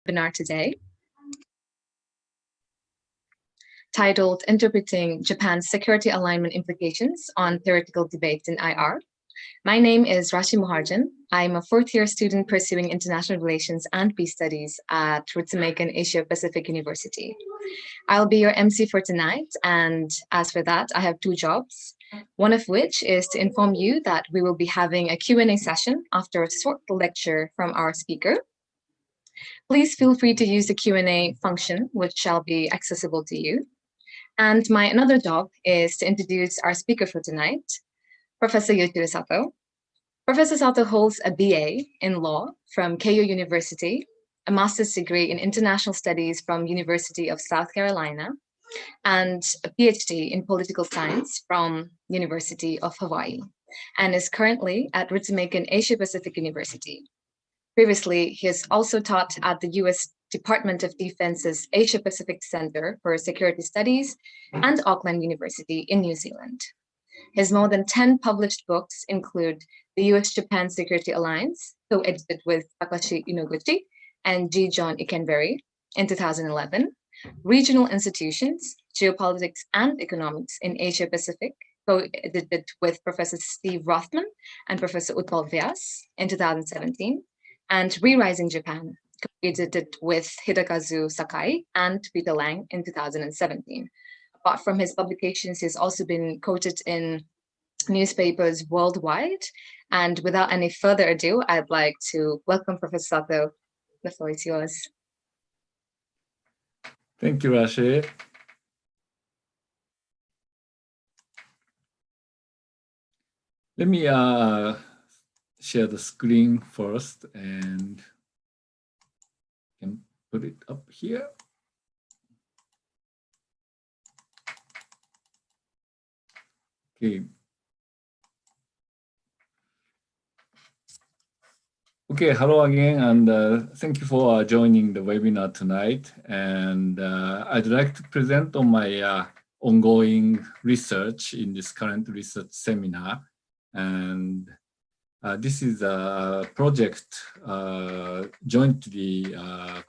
webinar today, titled Interpreting Japan's Security Alignment Implications on Theoretical Debates in IR. My name is Rashi Muharjan. I'm a fourth-year student pursuing international relations and peace studies at Ritsumeikan Asia Pacific University. I'll be your MC for tonight, and as for that, I have two jobs, one of which is to inform you that we will be having a Q&A session after a short lecture from our speaker. Please feel free to use the Q&A function, which shall be accessible to you. And my another job is to introduce our speaker for tonight, Professor Yoichiro Sato. Professor Sato holds a BA in law from Keio University, a master's degree in international studies from University of South Carolina, and a PhD in political science from University of Hawaii, and is currently at Ritsumeikan Asia Pacific University. Previously, he has also taught at the US Department of Defense's Asia Pacific Center for Security Studies and Auckland University in New Zealand. His more than 10 published books include The US-Japan Security Alliance, co-edited with Takashi Inoguchi and G. John Ikenberry in 2011, Regional Institutions, Geopolitics and Economics in Asia Pacific, co-edited with Professor Steve Rothman and Professor Utpal Vyas in 2017, and Re-Rising Japan, co-edited with Hidekazu Sakai and Peter Lang in 2017. Apart from his publications, he's also been quoted in newspapers worldwide. And without any further ado, I'd like to welcome Professor Sato. The floor is yours. Thank you, Rashi. Let me share the screen first and can put it up here. Okay. Okay, hello again, and thank you for joining the webinar tonight. And I'd like to present on my ongoing research in this current research seminar. And this is a project jointly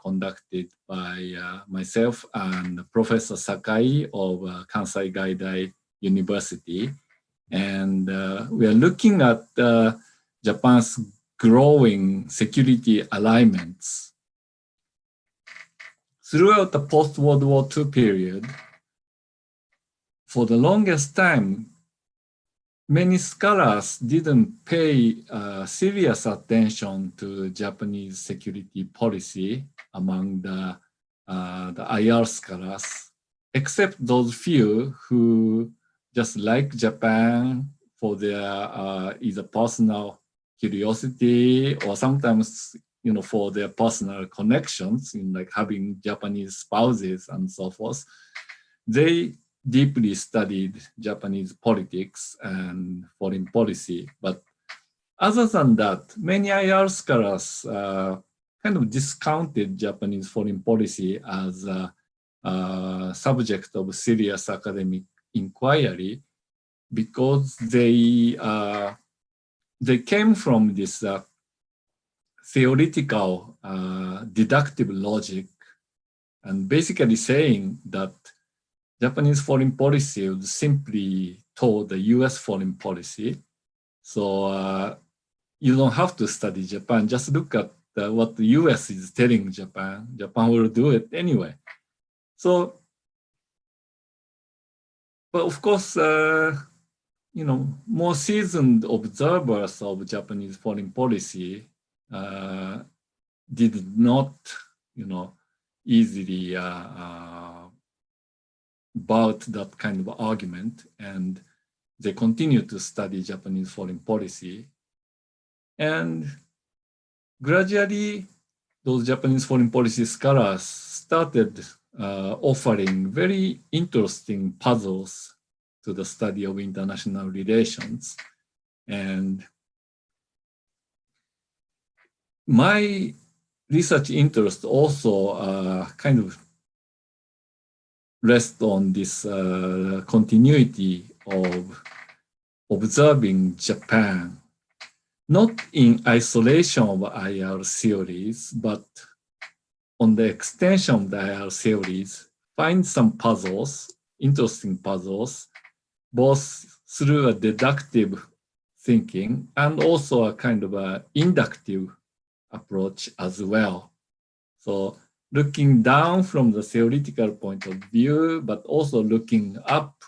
conducted by myself and Professor Sakai of Kansai Gaidai University. And we are looking at Japan's growing security alignments. Throughout the post-World War II period, for the longest time, many scholars didn't pay serious attention to Japanese security policy among the IR scholars, except those few who just like Japan for their either personal curiosity or sometimes, for their personal connections in like having Japanese spouses and so forth. They deeply studied Japanese politics and foreign policy. But other than that, many IR scholars kind of discounted Japanese foreign policy as a subject of serious academic inquiry because they came from this theoretical deductive logic and basically saying that Japanese foreign policy would simply toward the US foreign policy. So you don't have to study Japan, just look at what the US is telling Japan. Japan will do it anyway. So, but of course, more seasoned observers of Japanese foreign policy did not, easily about that kind of argument, and they continue to study Japanese foreign policy. And gradually, those Japanese foreign policy scholars started offering very interesting puzzles to the study of international relations. And my research interest also kind of rests on this continuity of observing Japan, not in isolation of IR theories, but on the extension of the IR theories, find some puzzles, interesting puzzles, both through a deductive thinking and also a kind of a inductive approach as well. So looking down from the theoretical point of view, but also looking up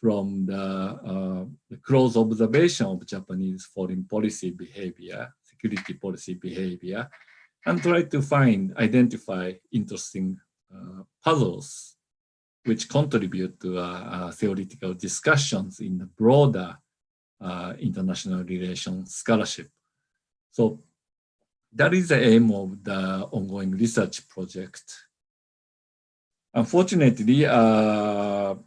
from the close observation of Japanese foreign policy behavior, security policy behavior, and try to identify interesting puzzles which contribute to theoretical discussions in the broader international relations scholarship. So that is the aim of the ongoing research project. Unfortunately, part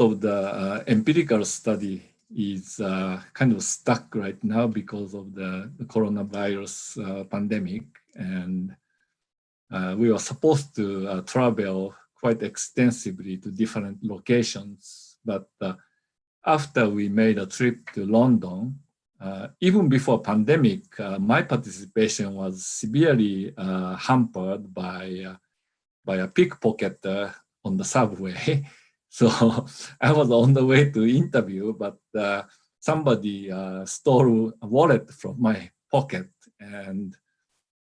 of the empirical study is kind of stuck right now because of the coronavirus pandemic. And we were supposed to travel quite extensively to different locations. But after we made a trip to London, even before pandemic, my participation was severely hampered by a pickpocketer on the subway. So I was on the way to interview, but somebody stole a wallet from my pocket, and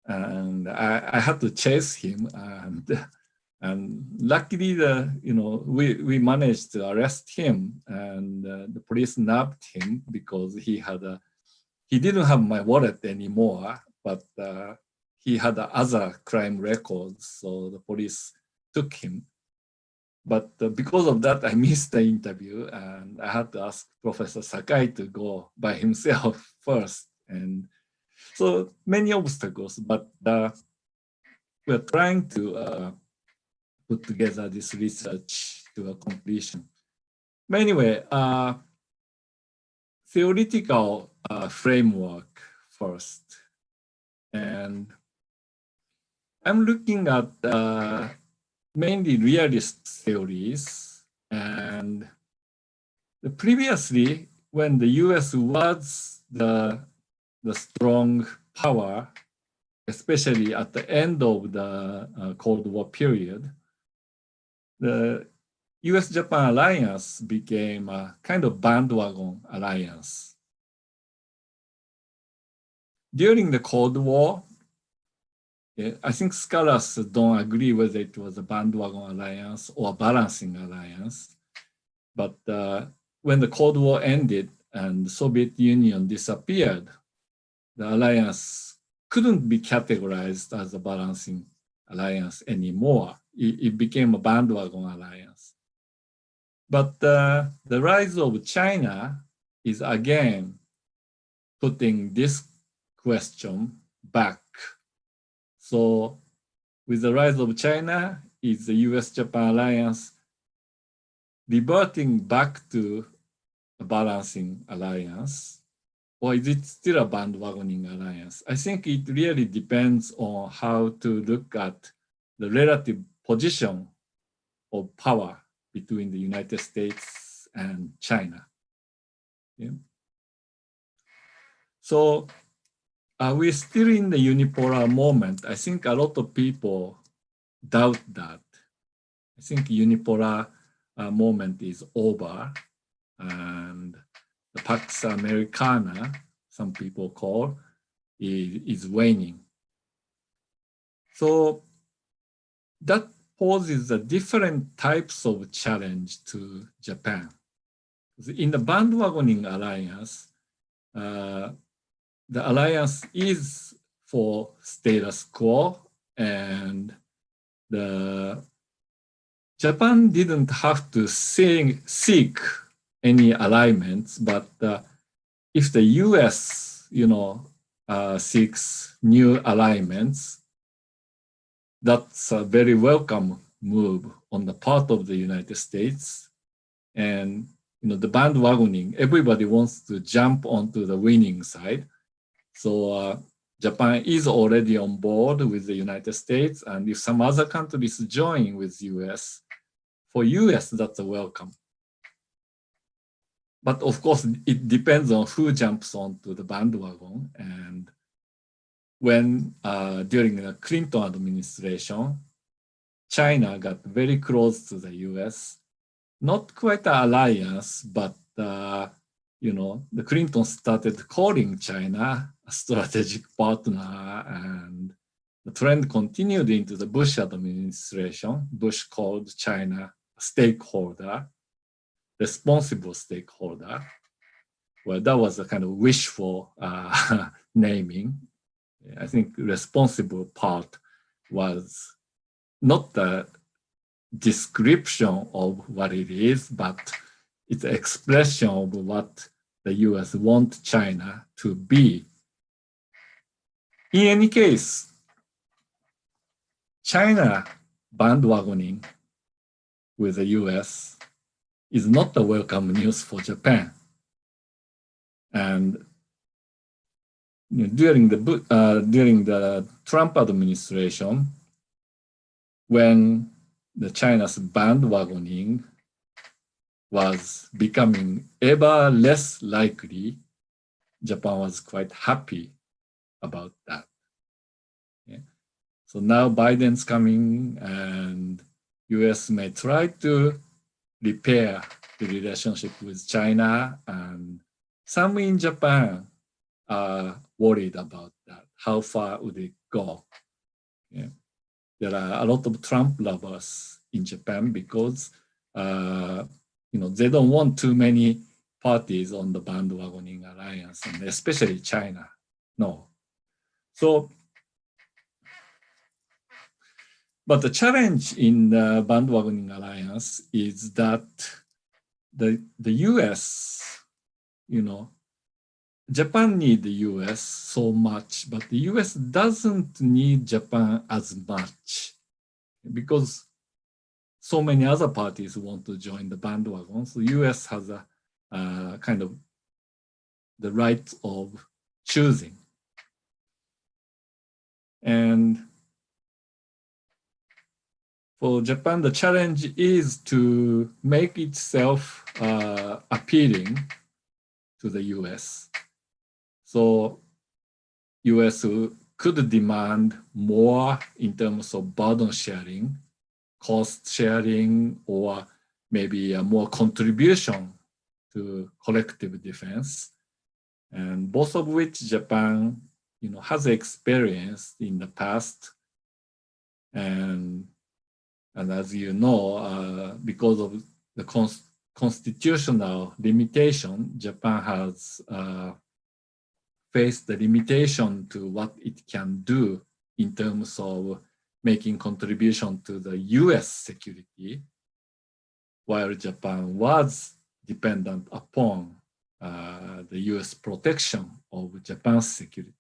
I had to chase him, and luckily we managed to arrest him, and the police nabbed him because he didn't have my wallet anymore, but he had other crime records, so the police took him. But because of that, I missed the interview, and I had to ask Professor Sakai to go by himself first. And so many obstacles, but we're trying to put together this research to a completion. But anyway, theoretical framework first. And I'm looking at mainly realist theories. And previously, when the US was the strong power, especially at the end of the Cold War period, the US-Japan alliance became a kind of bandwagon alliance. During the Cold War, I think scholars don't agree whether it was a bandwagon alliance or a balancing alliance. But when the Cold War ended and the Soviet Union disappeared, the alliance couldn't be categorized as a balancing alliance anymore. It became a bandwagon alliance. But the rise of China is again putting this question back. So with the rise of China, is the US-Japan alliance reverting back to a balancing alliance, or is it still a bandwagoning alliance? I think it really depends on how to look at the relative position of power between the United States and China. Yeah. So we're still in the unipolar moment. I think a lot of people doubt that. I think unipolar moment is over, and the Pax Americana, some people call, is waning. So that poses a different types of challenge to Japan. In the bandwagoning alliance, the alliance is for status quo, and Japan didn't have to seek any alignments, but if the US, seeks new alignments, that's a very welcome move on the part of the United States. And the bandwagoning, everybody wants to jump onto the winning side. So Japan is already on board with the United States, and if some other countries join with US, for US, that's a welcome. But of course, it depends on who jumps onto the bandwagon. And when during the Clinton administration, China got very close to the US, not quite an alliance, but the Clinton started calling China a strategic partner, and the trend continued into the Bush administration. Bush called China a stakeholder, responsible stakeholder. Well, that was a kind of wishful naming. I think responsible part was not the description of what it is, but it's an expression of what the US want China to be. In any case, China bandwagoning with the US is not the welcome news for Japan. And during the Trump administration, when the China's bandwagoning was becoming ever less likely, Japan was quite happy about that. Yeah. So now Biden's coming, and US may try to repair the relationship with China, and some in Japan are worried about that. How far would it go? Yeah. There are a lot of Trump lovers in Japan because they don't want too many parties on the bandwagoning alliance, and especially China. No. So, but the challenge in the bandwagoning alliance is that the US, Japan needs the US so much, but the US doesn't need Japan as much because so many other parties want to join the bandwagon. So US has a kind of the right of choosing. And for Japan, the challenge is to make itself appealing to the US. So US could demand more in terms of burden sharing, cost sharing, or maybe a more contribution to collective defense, and both of which Japan, has experienced in the past. And as you know, because of the constitutional limitation, Japan has faced the limitation to what it can do in terms of making contribution to the US security, while Japan was dependent upon the US protection of Japan's security.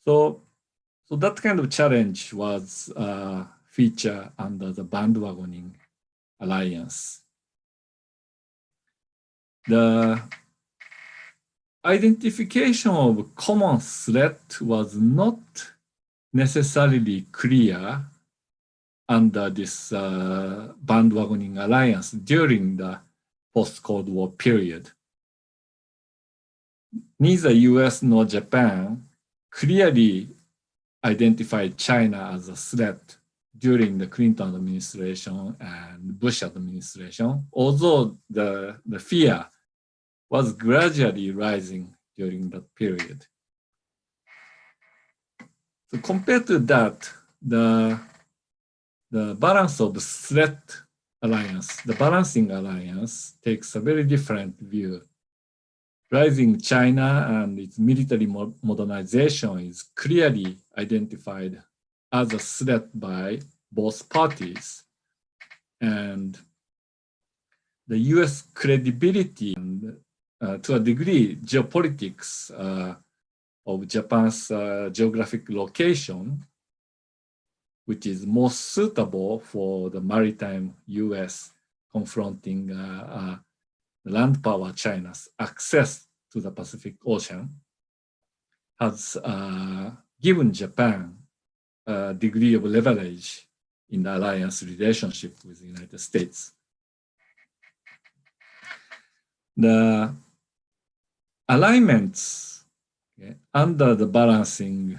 So that kind of challenge was featured under the bandwagoning alliance. The identification of common threat was not necessarily clear under this bandwagoning alliance during the post-Cold War period. Neither US nor Japan clearly identified China as a threat during the Clinton administration and Bush administration, although the fear was gradually rising during that period. So compared to that, the balance of the threat alliance, the balancing alliance, takes a very different view. Rising China and its military modernization is clearly identified as a threat by both parties. And the US credibility and, to a degree, geopolitics of Japan's geographic location, which is most suitable for the maritime US confronting the land power China's access to the Pacific Ocean, has given Japan a degree of leverage in the alliance relationship with the United States. The alignments Okay. Under the balancing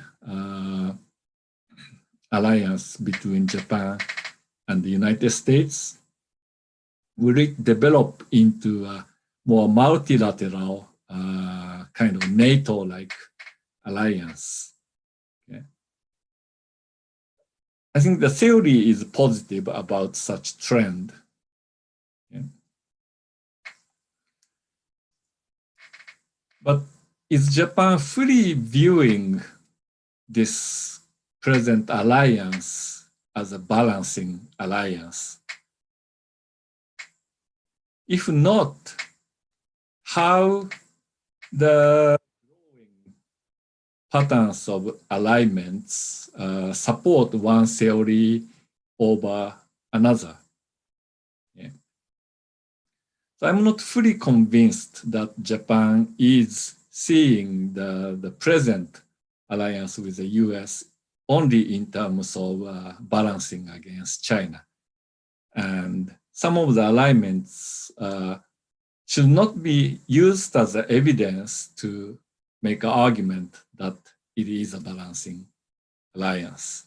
alliance between Japan and the United States, will develop into a more multilateral kind of NATO-like alliance. Okay. I think the theory is positive about such trend. Okay. But is Japan fully viewing this present alliance as a balancing alliance? If not, how the patterns of alignments support one theory over another? Yeah. So I'm not fully convinced that Japan is seeing the present alliance with the US only in terms of balancing against China. And some of the alignments should not be used as evidence to make an argument that it is a balancing alliance.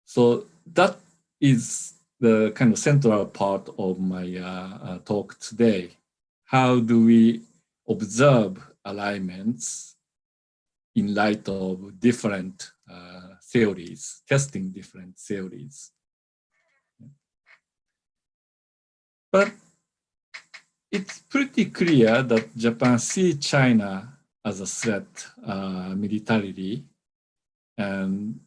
So that is the kind of central part of my talk today. How do we observe alignments in light of different theories, testing different theories? But it's pretty clear that Japan sees China as a threat militarily, and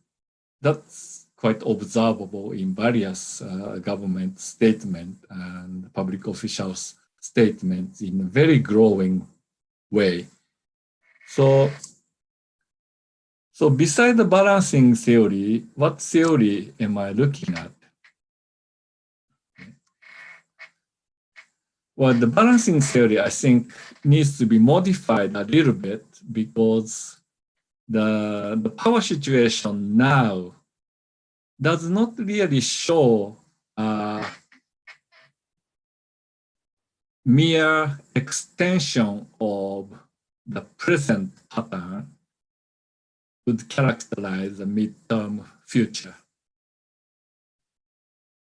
that's quite observable in various government statements and public officials' statements in a very growing way. So beside the balancing theory, what theory am I looking at? Well, the balancing theory, I think, needs to be modified a little bit because the power situation now does not really show mere extension of the present pattern would characterize the midterm future.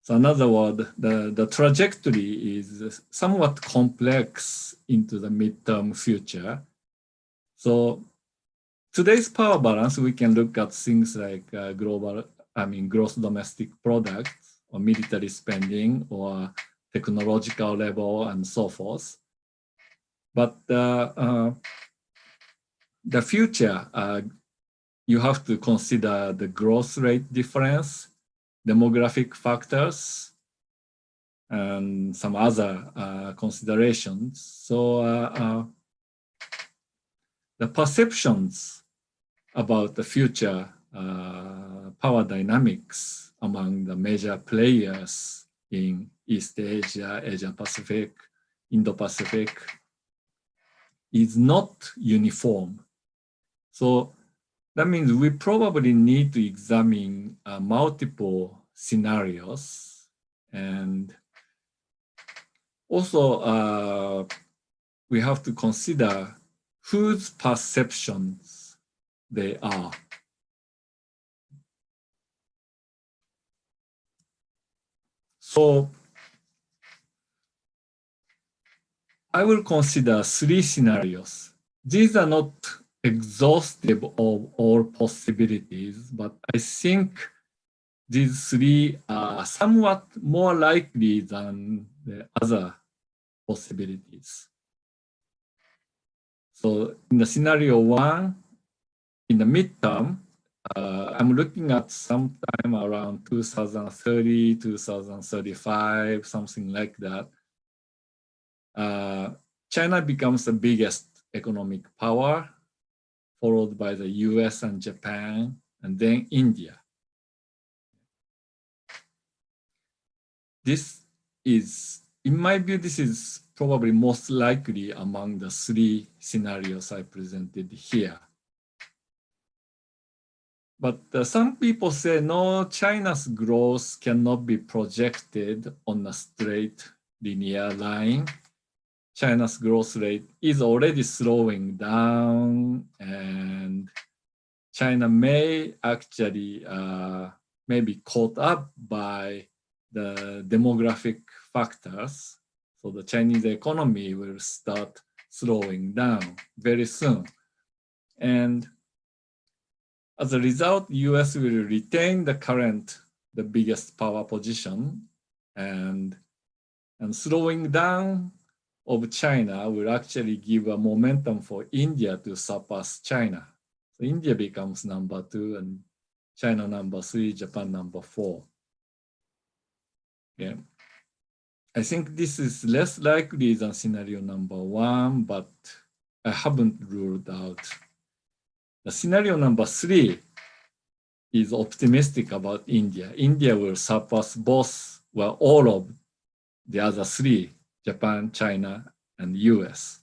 So in other words, the trajectory is somewhat complex into the midterm future. So today's power balance, we can look at things like gross domestic product or military spending or technological level and so forth. But the future, you have to consider the growth rate difference, demographic factors, and some other considerations. So the perceptions about the future power dynamics among the major players in East Asia, Asia Pacific, Indo-Pacific is not uniform. So that means we probably need to examine multiple scenarios, and also we have to consider whose perceptions they are. So I will consider 3 scenarios. These are not exhaustive of all possibilities, but I think these 3 are somewhat more likely than the other possibilities. So in the scenario 1, in the midterm, I'm looking at sometime around 2030, 2035, something like that. China becomes the biggest economic power, followed by the US and Japan, and then India. This is, in my view, this is probably most likely among the 3 scenarios I presented here. But some people say, no, China's growth cannot be projected on a straight linear line. China's growth rate is already slowing down, and China may actually maybe caught up by the demographic factors. So the Chinese economy will start slowing down very soon. And as a result, US will retain the biggest power position, and slowing down of China will actually give a momentum for India to surpass China. So India becomes number 2 and China number 3, Japan number 4. Yeah. I think this is less likely than scenario number 1, but I haven't ruled out. The scenario number 3 is optimistic about India. India will surpass both, well, all of the other 3, Japan, China, and US.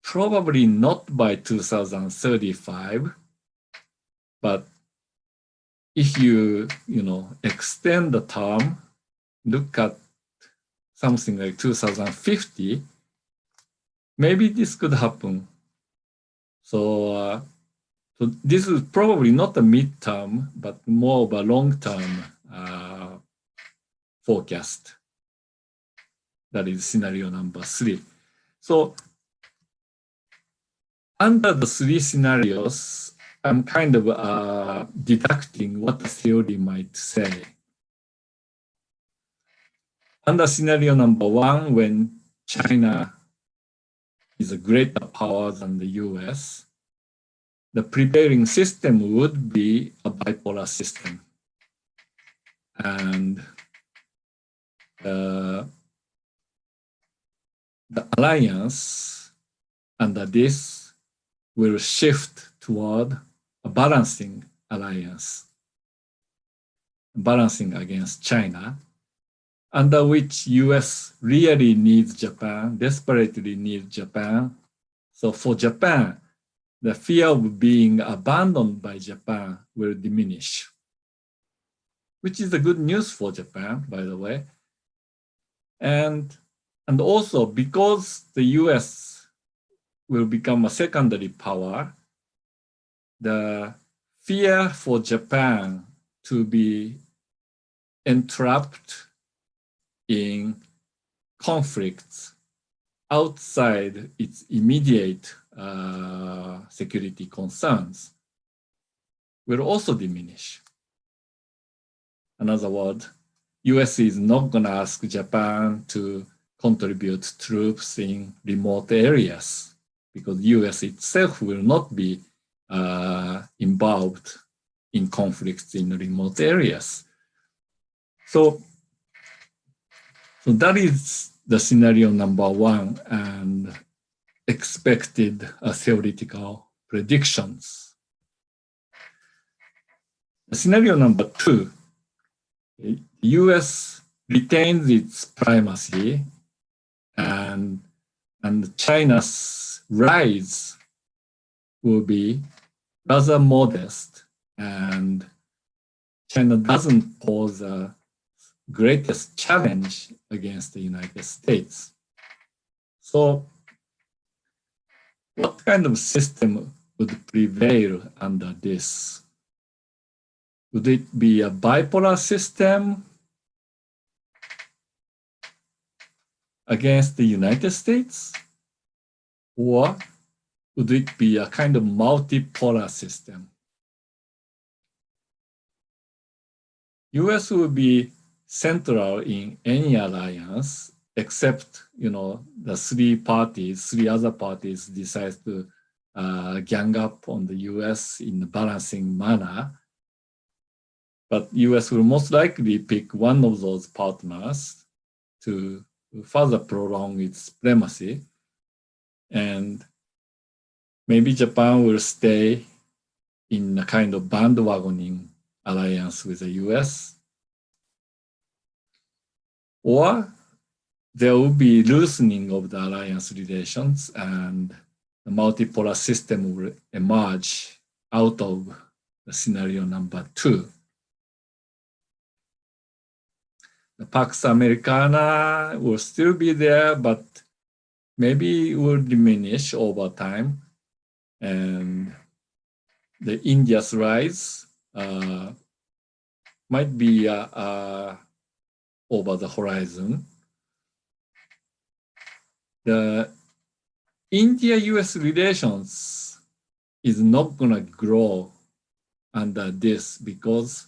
Probably not by 2035, but if you extend the term, look at something like 2050, maybe this could happen. So, so this is probably not a midterm, but more of a long-term forecast. That is scenario number 3. So under the 3 scenarios, I'm kind of deducting what the theory might say. Under scenario number 1, when China is a greater power than the US, the prevailing system would be a bipolar system. And the alliance under this will shift toward a balancing alliance, balancing against China, under which US really needs Japan, desperately needs Japan. So for Japan, the fear of being abandoned by Japan will diminish, which is the good news for Japan, by the way. And also because the US will become a secondary power, the fear for Japan to be entrapped in conflicts outside its immediate security concerns will also diminish. In other words, US is not going to ask Japan to contribute troops in remote areas because US itself will not be involved in conflicts in remote areas. So that is the scenario number 1 and expected theoretical predictions. Scenario number 2, the US retains its primacy and China's rise will be rather modest, and China doesn't pose the greatest challenge against the United States. So what kind of system would prevail under this? Would it be a bipolar system against the United States? Or would it be a kind of multipolar system? US will be central in any alliance except, the 3 other parties decide to gang up on the US in a balancing manner. But US will most likely pick one of those partners to further prolong its supremacy. And maybe Japan will stay in a kind of bandwagoning alliance with the US. Or there will be loosening of the alliance relations and the multipolar system will emerge out of the scenario number 2. the Pax Americana will still be there, but maybe it will diminish over time. And the India's rise might be over the horizon. The India-US relations is not going to grow under this because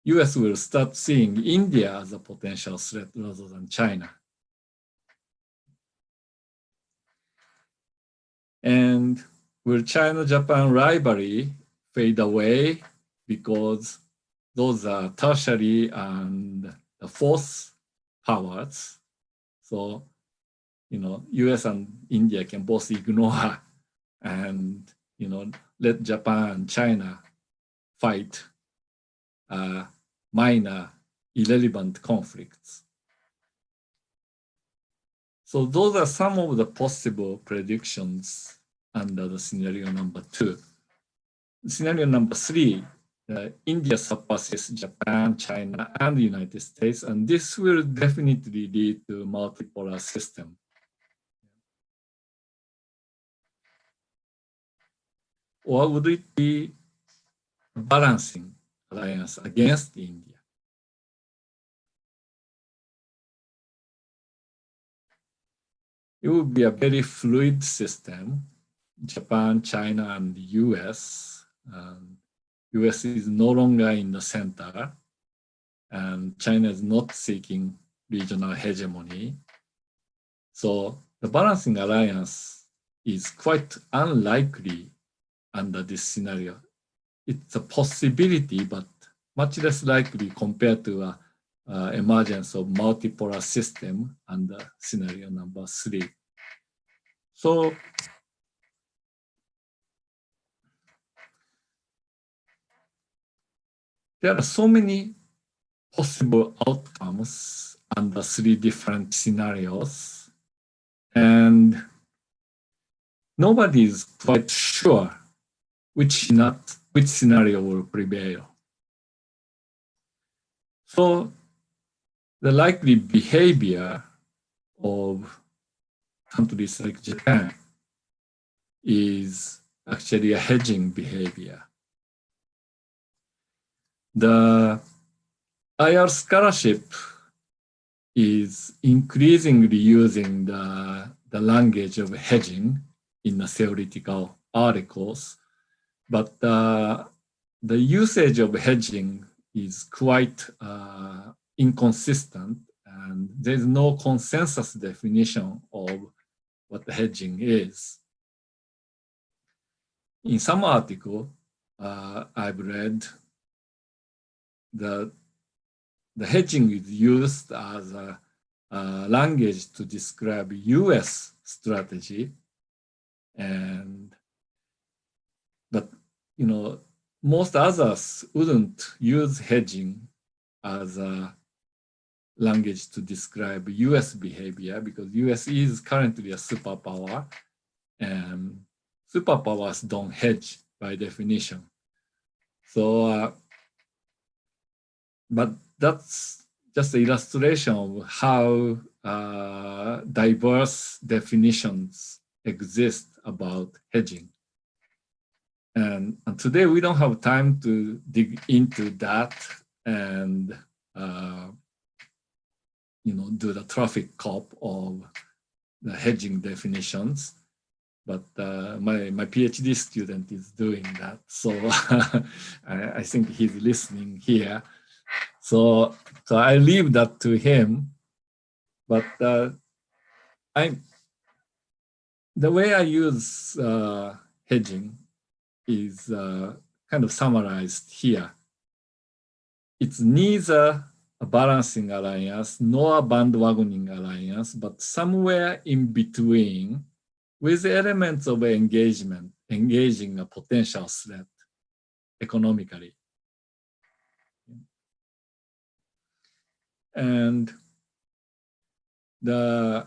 US will start seeing India as a potential threat rather than China. And will China-Japan rivalry fade away because those are tertiary and the fourth powers? So, US and India can both ignore and, let Japan and China fight minor, irrelevant conflicts. So those are some of the possible predictions under the scenario number 2. Scenario number 3, India surpasses Japan, China, and the United States, and this will definitely lead to multipolar system. Or would it be a balancing alliance against India? It would be a very fluid system. Japan, China, and the US. US is no longer in the center, and China is not seeking regional hegemony. So the balancing alliance is quite unlikely under this scenario. It's a possibility, but much less likely compared to emergence of multipolar system under scenario number 3. So there are so many possible outcomes under 3 different scenarios, and nobody is quite sure which scenario will prevail. So the likely behavior of countries like Japan is actually a hedging behavior. The IR scholarship is increasingly using the language of hedging in the theoretical articles, but the usage of hedging is quite inconsistent, and there's no consensus definition of what the hedging is. In some article I've read, the hedging is used as a language to describe US strategy, but most others wouldn't use hedging as a language to describe US behavior, because US is currently a superpower, and superpowers don't hedge by definition. So, but that's just an illustration of how diverse definitions exist about hedging. And today we don't have time to dig into that and do the traffic cop of the hedging definitions. But my PhD student is doing that, so I think he's listening here. So I leave that to him. But the way I use hedging is kind of summarized here. It's neither a balancing alliance nor a bandwagoning alliance, but somewhere in between, with elements of engaging a potential threat economically. And the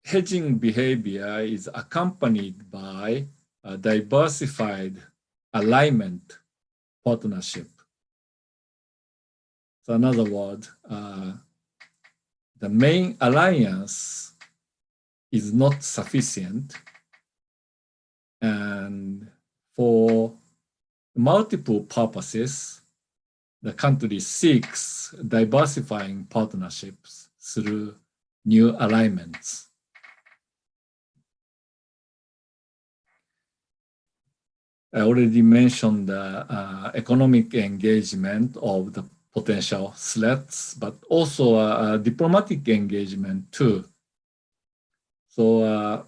hedging behavior is accompanied by a diversified alignment partnership. So in other words, the main alliance is not sufficient, and for multiple purposes, the country seeks diversifying partnerships through new alignments. I already mentioned the economic engagement of the potential threats, but also diplomatic engagement too. So,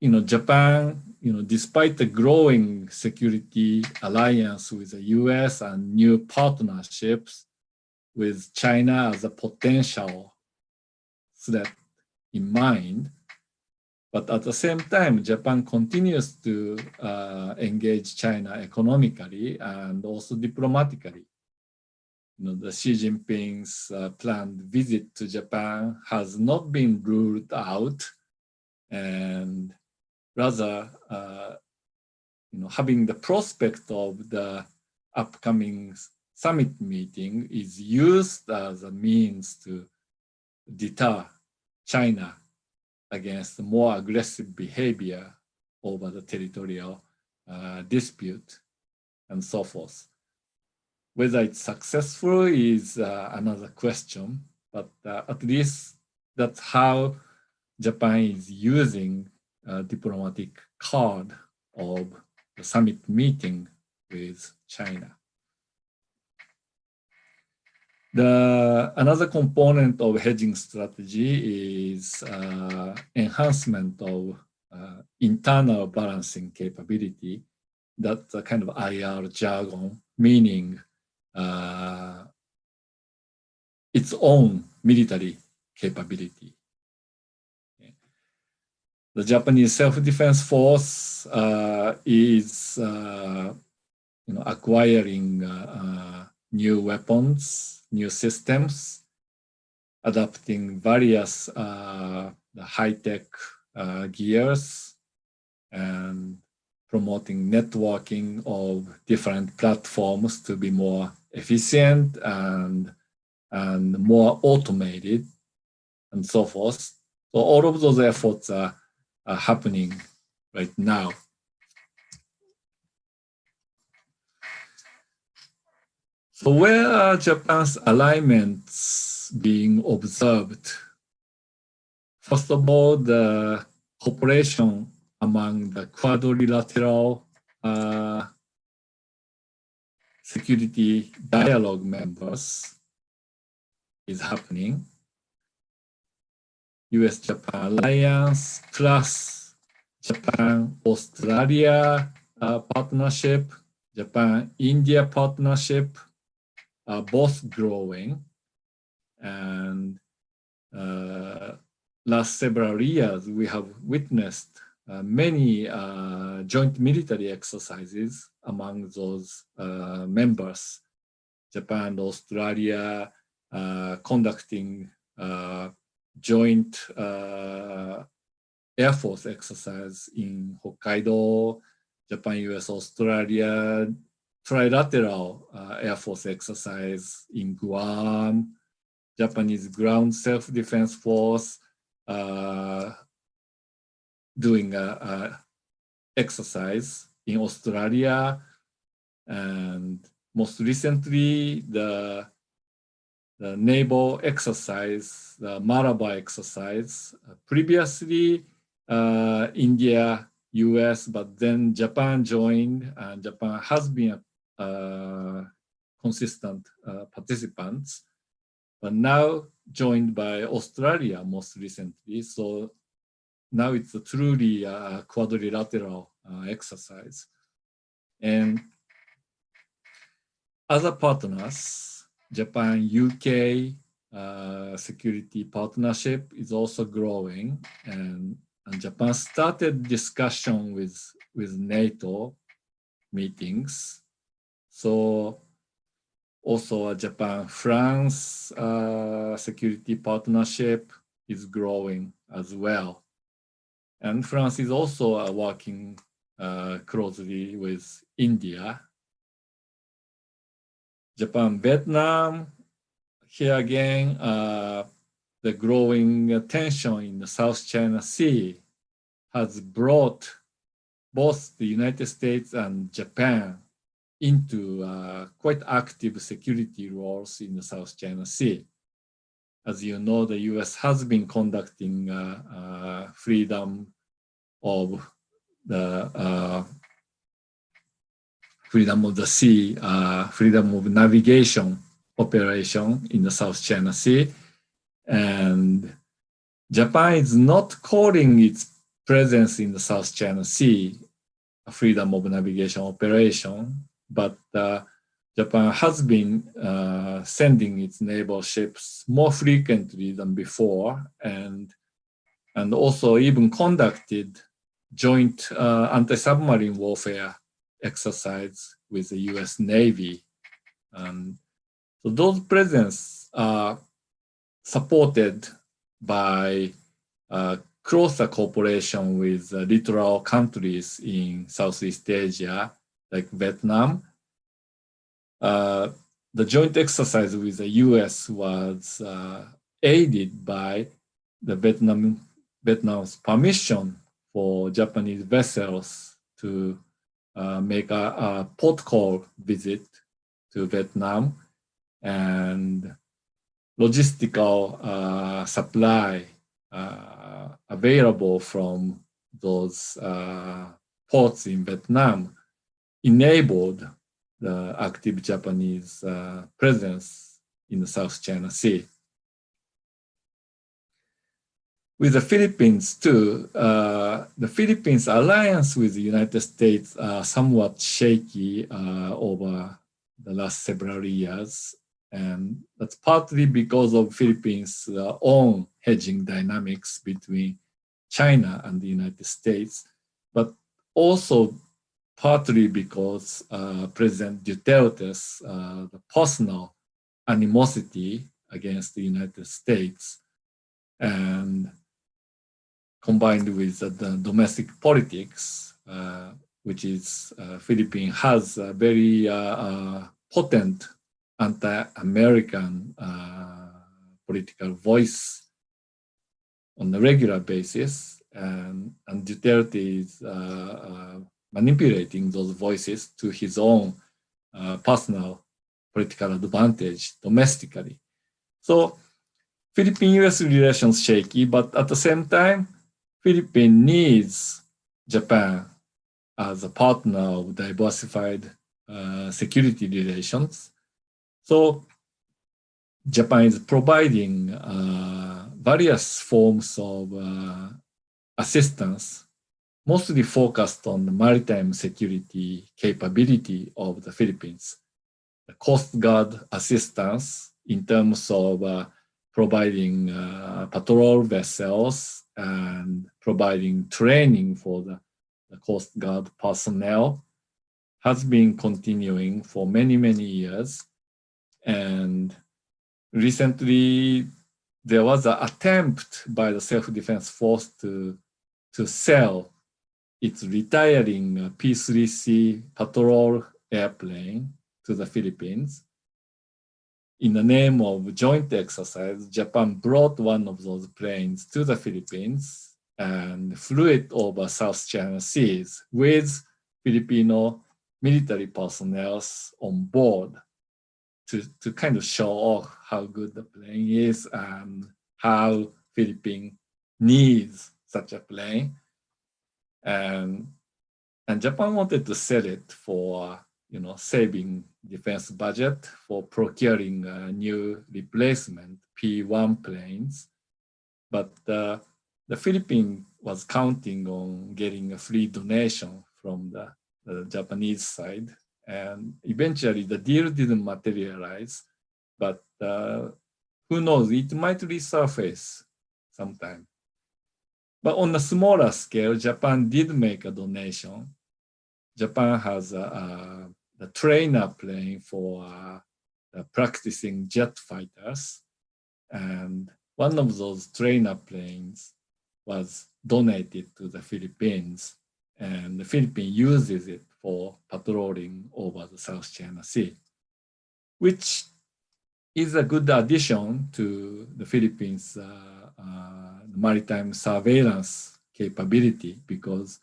Japan, despite the growing security alliance with the US and new partnerships with China as a potential threat in mind, but at the same time, Japan continues to engage China economically and also diplomatically. The Xi Jinping's planned visit to Japan has not been ruled out, and rather, having the prospect of the upcoming summit meeting is used as a means to deter China against more aggressive behavior over the territorial dispute and so forth. Whether it's successful is another question, but at least that's how Japan is using a diplomatic card of the summit meeting with China. Another component of hedging strategy is enhancement of internal balancing capability. That's a kind of IR jargon, meaning its own military capability. The Japanese self-defense force is acquiring new weapons, new systems, adapting various high-tech gears, and promoting networking of different platforms to be more efficient and more automated, and so forth. So all of those efforts are happening right now. So where are Japan's alignments being observed? First of all, the cooperation among the quadrilateral security dialogue members is happening. US-Japan alliance plus Japan-Australia partnership, Japan-India partnership are both growing. And last several years, we have witnessed many joint military exercises among those members. Japan and Australia conducting joint Air Force exercise in Hokkaido, Japan, US, Australia, trilateral Air Force exercise in Guam, Japanese ground self-defense force doing exercise in Australia, and most recently the naval exercise, the Malabar exercise. Previously, India, US, but then Japan joined, and Japan has been a consistent participants, but now joined by Australia most recently. So now it's a truly quadrilateral exercise. And other partners, Japan, UK security partnership is also growing, and Japan started discussion with NATO meetings. So also Japan-France security partnership is growing as well. And France is also working closely with India. Japan, Vietnam, here again, the growing tension in the South China Sea has brought both the United States and Japan into quite active security roles in the South China Sea. As you know, the US has been conducting freedom of the sea, freedom of navigation operation in the South China Sea. And Japan is not calling its presence in the South China Sea a freedom of navigation operation, but Japan has been sending its naval ships more frequently than before, and also even conducted joint anti-submarine warfare exercise with the US Navy. So those presence are supported by closer cooperation with littoral countries in Southeast Asia, like Vietnam. The joint exercise with the US was aided by the Vietnam's permission for Japanese vessels to make a port call visit to Vietnam, and logistical supply available from those ports in Vietnam enabled the active Japanese presence in the South China Sea. With the Philippines too, the Philippines' alliance with the United States are somewhat shaky over the last several years. And that's partly because of Philippines' own hedging dynamics between China and the United States, but also partly because President Duterte's the personal animosity against the United States, and combined with the domestic politics, which is Philippines has a very potent anti-American political voice on a regular basis, and Duterte is manipulating those voices to his own personal political advantage domestically. So Philippine-US relations shaky, but at the same time, Philippines needs Japan as a partner of diversified security relations. So Japan is providing various forms of assistance, mostly focused on the maritime security capability of the Philippines. The Coast Guard assistance in terms of providing patrol vessels and providing training for the Coast Guard personnel has been continuing for many, many years. And recently, there was an attempt by the self-defense force to sell its retiring P-3C patrol airplane to the Philippines. In the name of joint exercise, Japan brought one of those planes to the Philippines and flew it over South China Seas with Filipino military personnel on board to kind of show off how good the plane is and how Philippines needs such a plane. And Japan wanted to sell it for saving defense budget for procuring new replacement P-1 planes. But the Philippines was counting on getting a free donation from the Japanese side. And eventually the deal didn't materialize, but who knows, it might resurface sometime. But on a smaller scale, Japan did make a donation. Japan has the trainer plane for practicing jet fighters. And one of those trainer planes was donated to the Philippines. And the Philippines uses it for patrolling over the South China Sea, which is a good addition to the Philippines' maritime surveillance capability, because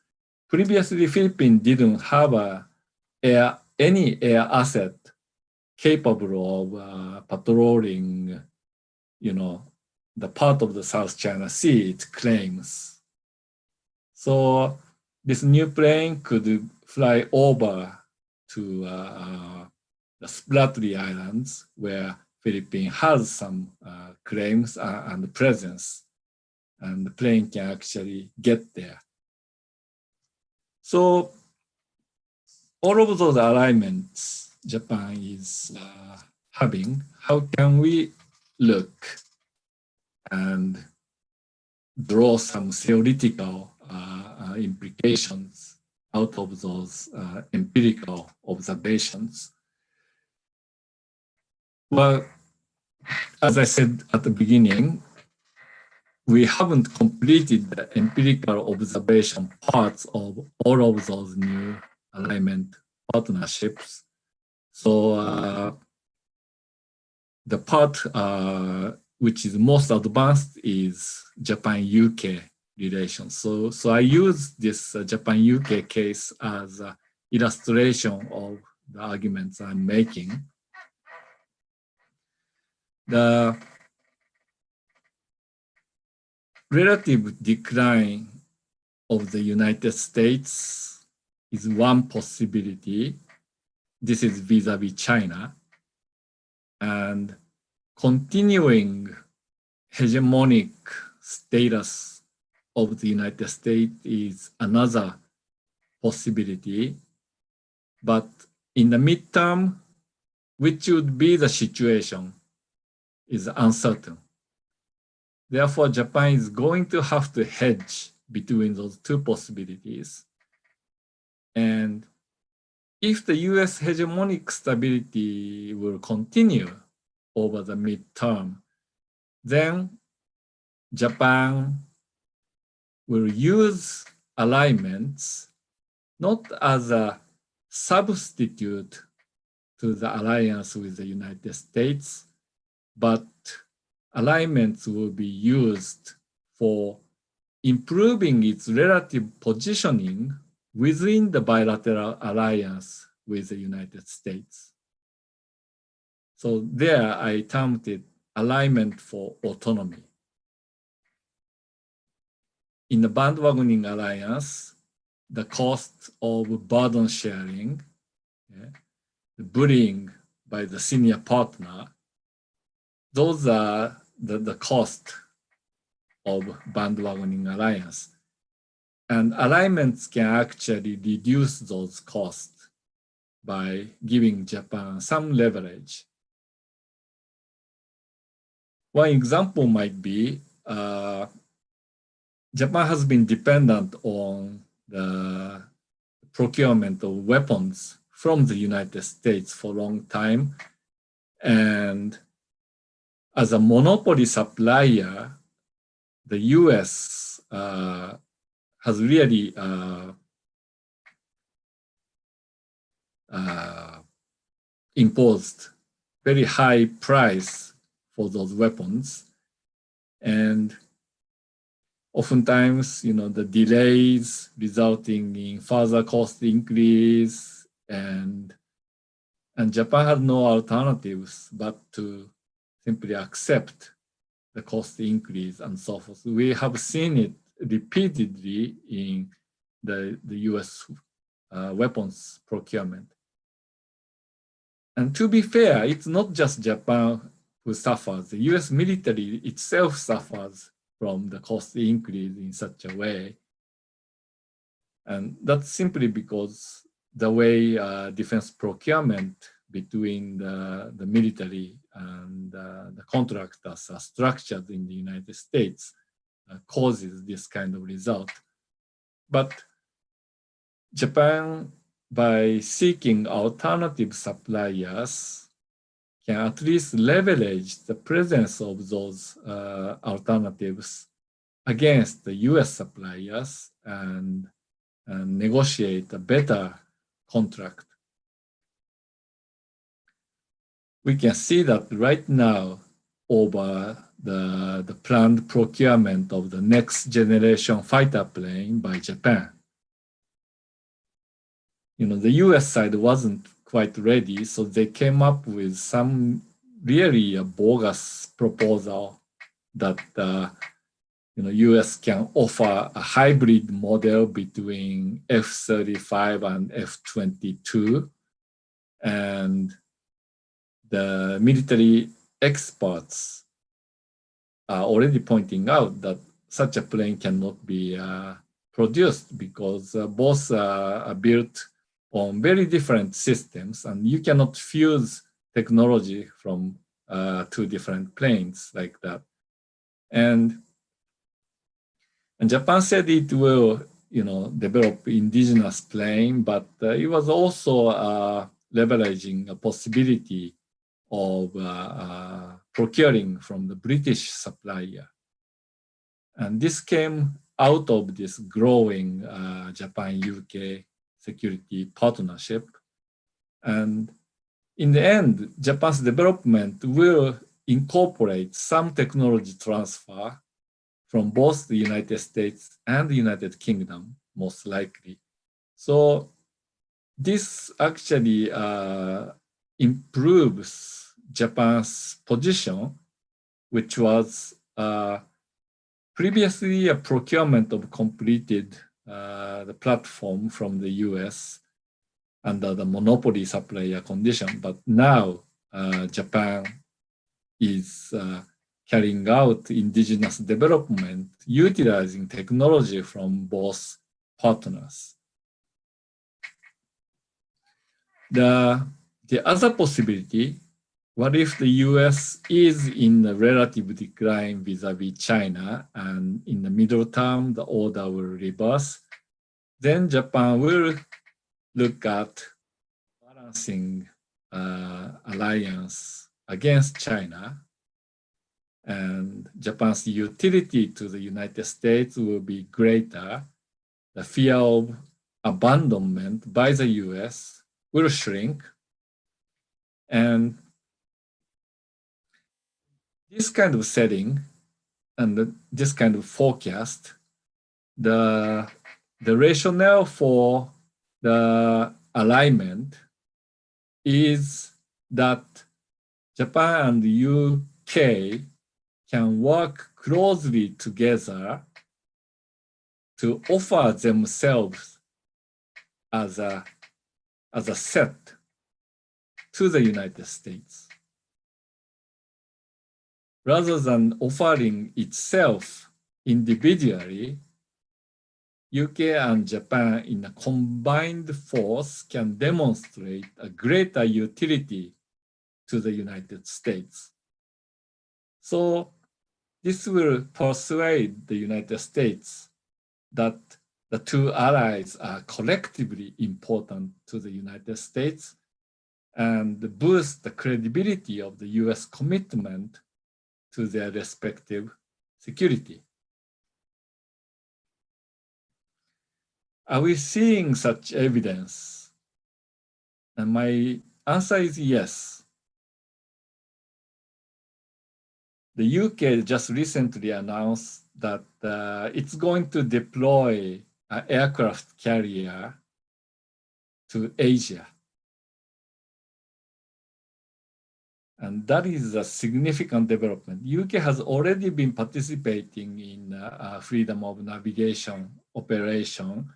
previously Philippines didn't have any air asset capable of patrolling, the part of the South China Sea it claims. So this new plane could fly over to the Spratly Islands, where Philippines has some claims and presence, and the plane can actually get there. So all of those alignments Japan is having, how can we look and draw some theoretical implications out of those empirical observations? Well, as I said at the beginning, we haven't completed the empirical observation parts of all of those new alignment partnerships. So the part which is most advanced is Japan-UK relations. So I use this Japan-UK case as an illustration of the arguments I'm making. The relative decline of the United States is one possibility. This is vis-a-vis China. And continuing hegemonic status of the United States is another possibility. But in the midterm, which would be the situation is uncertain. Therefore, Japan is going to have to hedge between those two possibilities. And if the US hegemonic stability will continue over the midterm, then Japan will use alignments not as a substitute to the alliance with the United States, but alignments will be used for improving its relative positioning within the bilateral alliance with the United States. So there I termed it alignment for autonomy. In the bandwagoning alliance, the cost of burden sharing, the bullying by the senior partner, those are the cost of bandwagoning alliance. And alignments can actually reduce those costs by giving Japan some leverage. One example might be Japan has been dependent on the procurement of weapons from the United States for a long time. And as a monopoly supplier, the US has really imposed very high price for those weapons. And oftentimes, the delays resulting in further cost increase, and Japan had no alternatives but to simply accept the cost increase and so forth. We have seen it repeatedly in the US weapons procurement. And to be fair, it's not just Japan who suffers. The US military itself suffers from the cost increase in such a way. And that's simply because the way defense procurement between the military and the contractors are structured in the United States causes this kind of result. But Japan, by seeking alternative suppliers, can at least leverage the presence of those alternatives against the US suppliers and negotiate a better contract. we can see that right now over the planned procurement of the next generation fighter plane by Japan. The US side wasn't quite ready, so they came up with some really bogus proposal that US can offer a hybrid model between F-35 and F-22, and the military experts are already pointing out that such a plane cannot be produced because both are built on very different systems, and you cannot fuse technology from two different planes like that. And Japan said it will, develop indigenous plane, but it was also leveraging a possibility of procuring from the British supplier. And this came out of this growing Japan-UK security partnership. And in the end, Japan's development will incorporate some technology transfer from both the United States and the United Kingdom, most likely. So this actually improves Japan's position, which was previously a procurement of completed the platform from the US under the monopoly supplier condition. But now Japan is carrying out indigenous development, utilizing technology from both partners. The other possibility, what if the US is in a relative decline vis-a-vis China, and in the middle term, the order will reverse? Then Japan will look at balancing alliance against China, and Japan's utility to the United States will be greater. The fear of abandonment by the US will shrink. And this kind of setting and this kind of forecast, the rationale for the alignment is that Japan and the UK can work closely together to offer themselves as a set to the United States, rather than offering itself individually. UK and Japan in a combined force can demonstrate a greater utility to the United States. So this will persuade the United States that the two allies are collectively important to the United States and boost the credibility of the US commitment to their respective security. Are we seeing such evidence? And my answer is yes. The UK just recently announced that it's going to deploy an aircraft carrier to Asia. And that is a significant development. UK has already been participating in freedom of navigation operation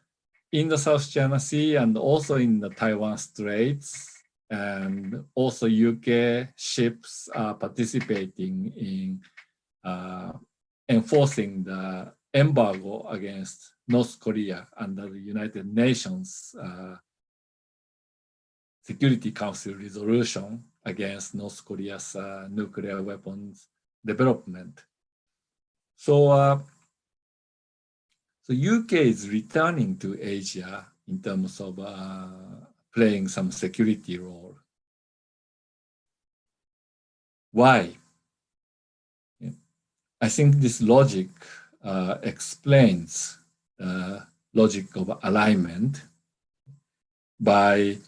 in the South China Sea and also in the Taiwan Straits. And also UK ships are participating in enforcing the embargo against North Korea under the United Nations Security Council resolution against North Korea's nuclear weapons development. So, so UK is returning to Asia in terms of playing some security role. Why? I think this logic explains the logic of alignment by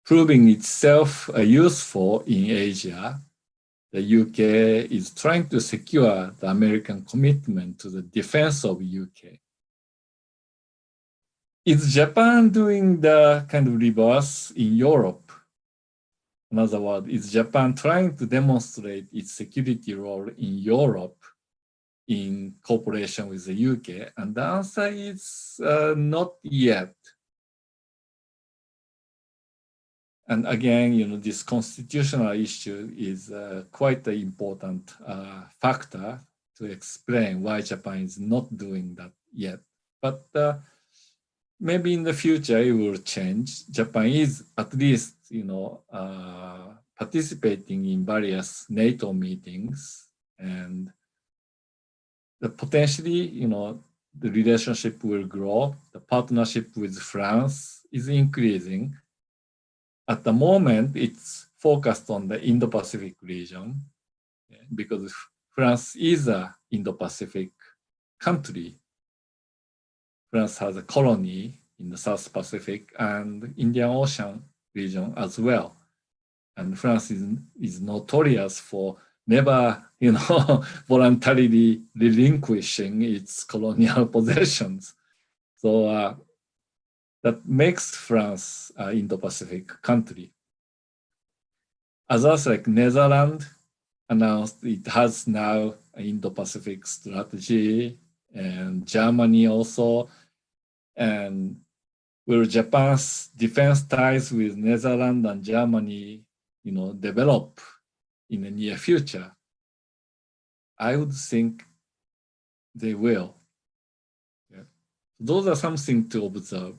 proving itself useful in Asia, the UK is trying to secure the American commitment to the defense of UK. Is Japan doing the kind of reverse in Europe? In other words, is Japan trying to demonstrate its security role in Europe in cooperation with the UK? And the answer is not yet. And again, this constitutional issue is quite an important factor to explain why Japan is not doing that yet. But maybe in the future it will change. Japan is at least, participating in various NATO meetings, and potentially, the relationship will grow. The partnership with France is increasing. At the moment, it's focused on the Indo-Pacific region because France is an Indo-Pacific country. France has a colony in the South Pacific and Indian Ocean region as well. And France is notorious for never, voluntarily relinquishing its colonial possessions. So that makes France an Indo-Pacific country. Others like Netherlands announced it has now an Indo-Pacific strategy, and Germany also. And will Japan's defense ties with Netherlands and Germany, develop in the near future? I would think they will. Yeah. Those are something to observe.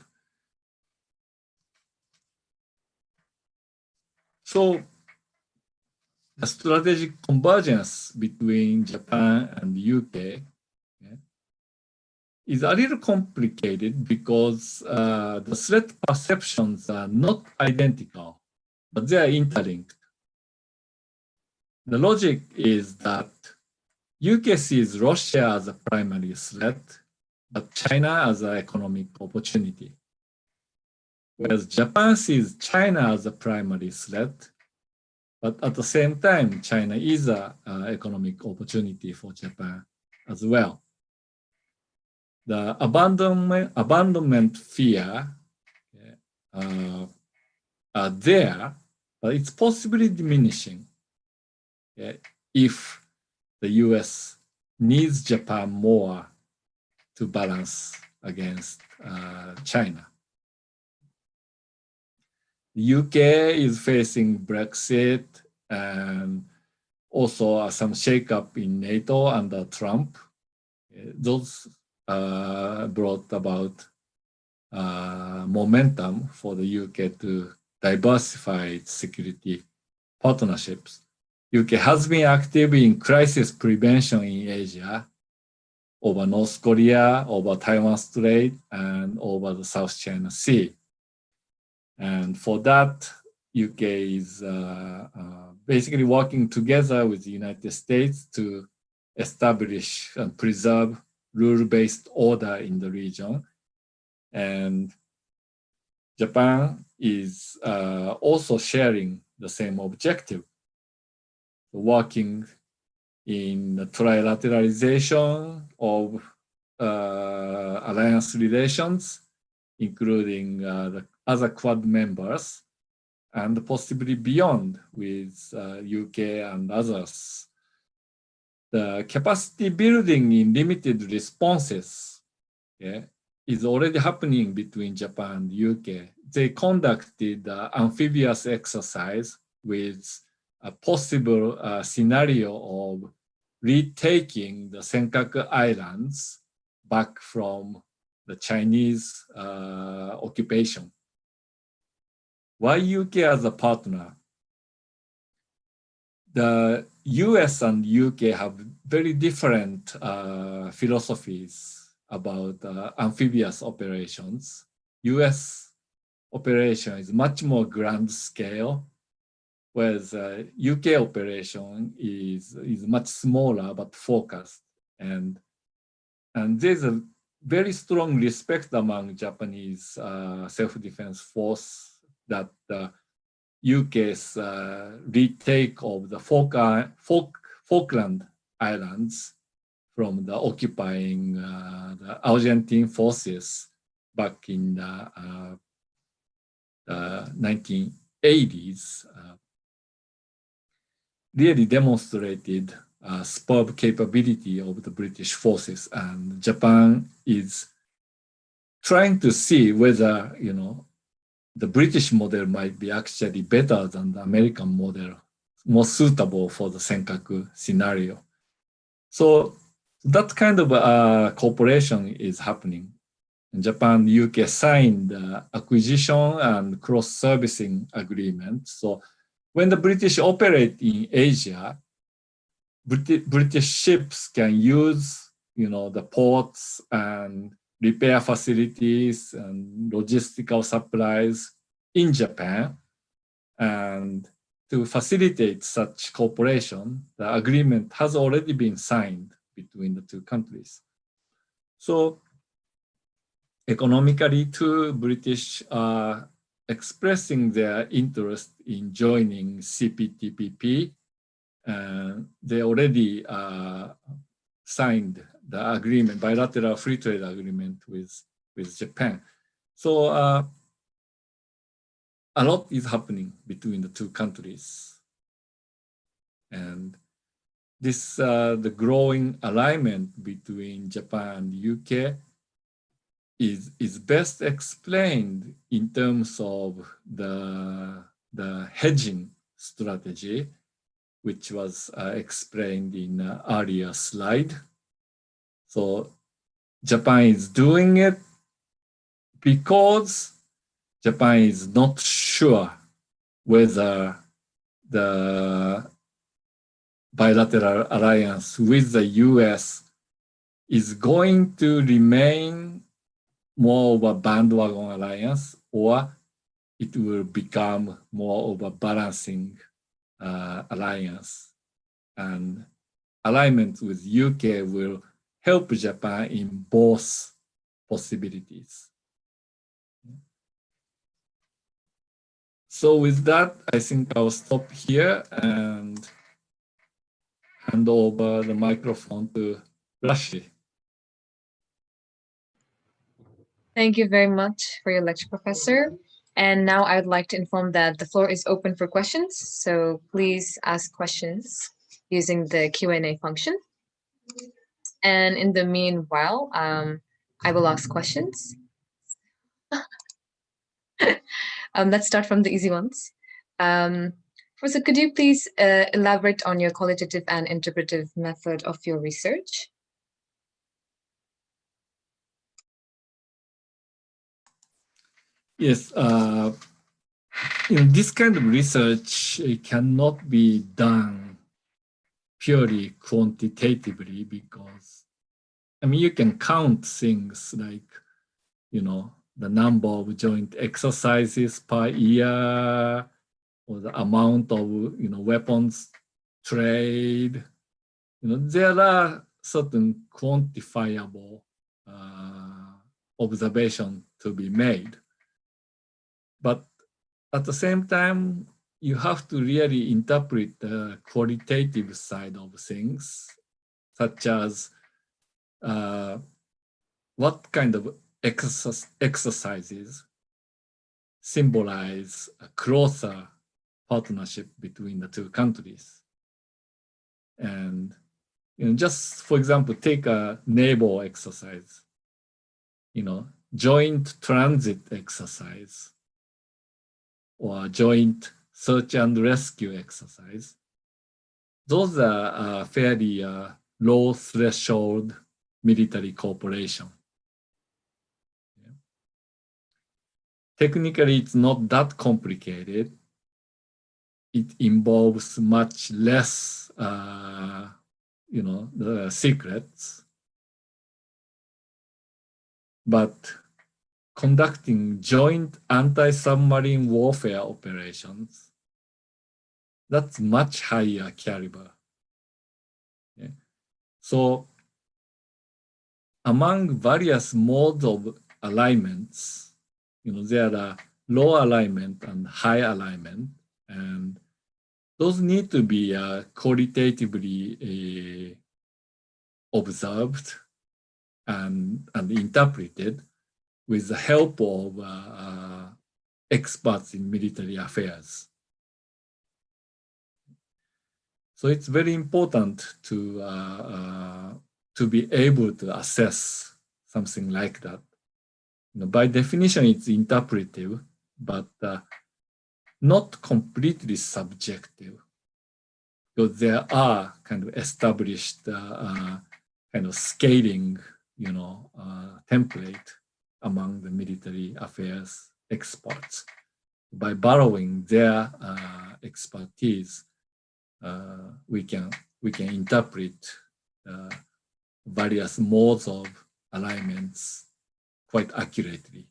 So the strategic convergence between Japan and the UK is a little complicated because the threat perceptions are not identical, but they are interlinked. The logic is that UK sees Russia as a primary threat, but China as an economic opportunity. Whereas Japan sees China as a primary threat, but at the same time, China is an economic opportunity for Japan as well. The abandonment fear are there, but it's possibly diminishing if the US needs Japan more to balance against China. The UK is facing Brexit and also some shakeup in NATO under Trump. Those brought about momentum for the UK to diversify its security partnerships. UK has been active in crisis prevention in Asia, over North Korea, over Taiwan Strait, and over the South China Sea. And for that, UK is basically working together with the United States to establish and preserve rule-based order in the region. And Japan is also sharing the same objective, working in the trilateralization of alliance relations, including the other Quad members, and possibly beyond with UK and others. The capacity building in limited responses is already happening between Japan and the UK. They conducted an amphibious exercise with a possible scenario of retaking the Senkaku Islands back from the Chinese occupation. Why UK as a partner? The US and UK have very different philosophies about amphibious operations. US operation is much more grand scale, whereas UK operation is much smaller but focused. And there's a very strong respect among Japanese self-defense force that UK's retake of the Falkland Islands from the occupying the Argentine forces back in the 1980s really demonstrated superb capability of the British forces, and Japan is trying to see whether, you know, the British model might be actually better than the American model, more suitable for the Senkaku scenario. So that kind of cooperation is happening. In Japan, the UK signed the acquisition and cross-servicing agreement. So when the British operate in Asia, British ships can use, you know, the ports and repair facilities and logistical supplies in Japan. And to facilitate such cooperation, the agreement has already been signed between the two countries. So economically, too, British are expressing their interest in joining CPTPP. They already signed the agreement, bilateral free trade agreement with Japan. So a lot is happening between the two countries. And this, the growing alignment between Japan and the UK is best explained in terms of the hedging strategy, which was explained in an earlier slide. So Japan is doing it because Japan is not sure whether the bilateral alliance with the US is going to remain more of a bandwagon alliance, or it will become more of a balancing alliance. And alignment with UK will help Japan in both possibilities. So with that, I think I'll stop here and hand over the microphone to Rashi. Thank you very much for your lecture, Professor. And now I would like to inform that the floor is open for questions. So please ask questions using the Q&A function. And in the meanwhile, I will ask questions. Let's start from the easy ones. Professor, could you please elaborate on your qualitative and interpretive method of your research? Yes, this kind of research cannot be done purely quantitatively, because, I mean, you can count things like, you know, the number of joint exercises per year, or the amount of, you know, weapons trade. You know, there are certain quantifiable observations to be made. But at the same time, you have to really interpret the qualitative side of things, such as what kind of exercises symbolize a closer partnership between the two countries. And, you know, just for example, take a naval exercise, you know, joint transit exercise, or joint search and rescue exercise. Those are fairly low threshold military cooperation. Yeah. Technically, it's not that complicated. It involves much less, you know, the secrets. But conducting joint anti-submarine warfare operations, that's much higher caliber. Yeah. So among various modes of alignments, you know, there are low alignment and high alignment. And those need to be qualitatively observed and interpreted with the help of experts in military affairs. So it's very important to be able to assess something like that. By definition, it's interpretive, but not completely subjective, because there are kind of established kind of scaling, template among the military affairs experts. By borrowing their expertise, we can interpret various modes of alignments quite accurately.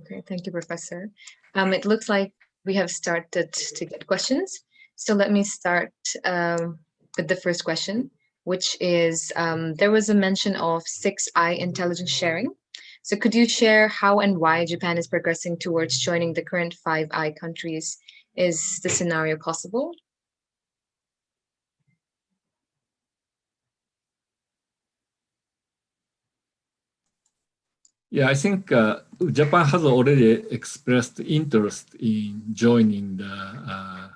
Okay, thank you, Professor. It looks like we have started to get questions. So let me start with the first question, which is, there was a mention of 6I intelligence sharing. So could you share how and why Japan is progressing towards joining the current 5I countries? Is the scenario possible? Yeah, I think Japan has already expressed interest in joining the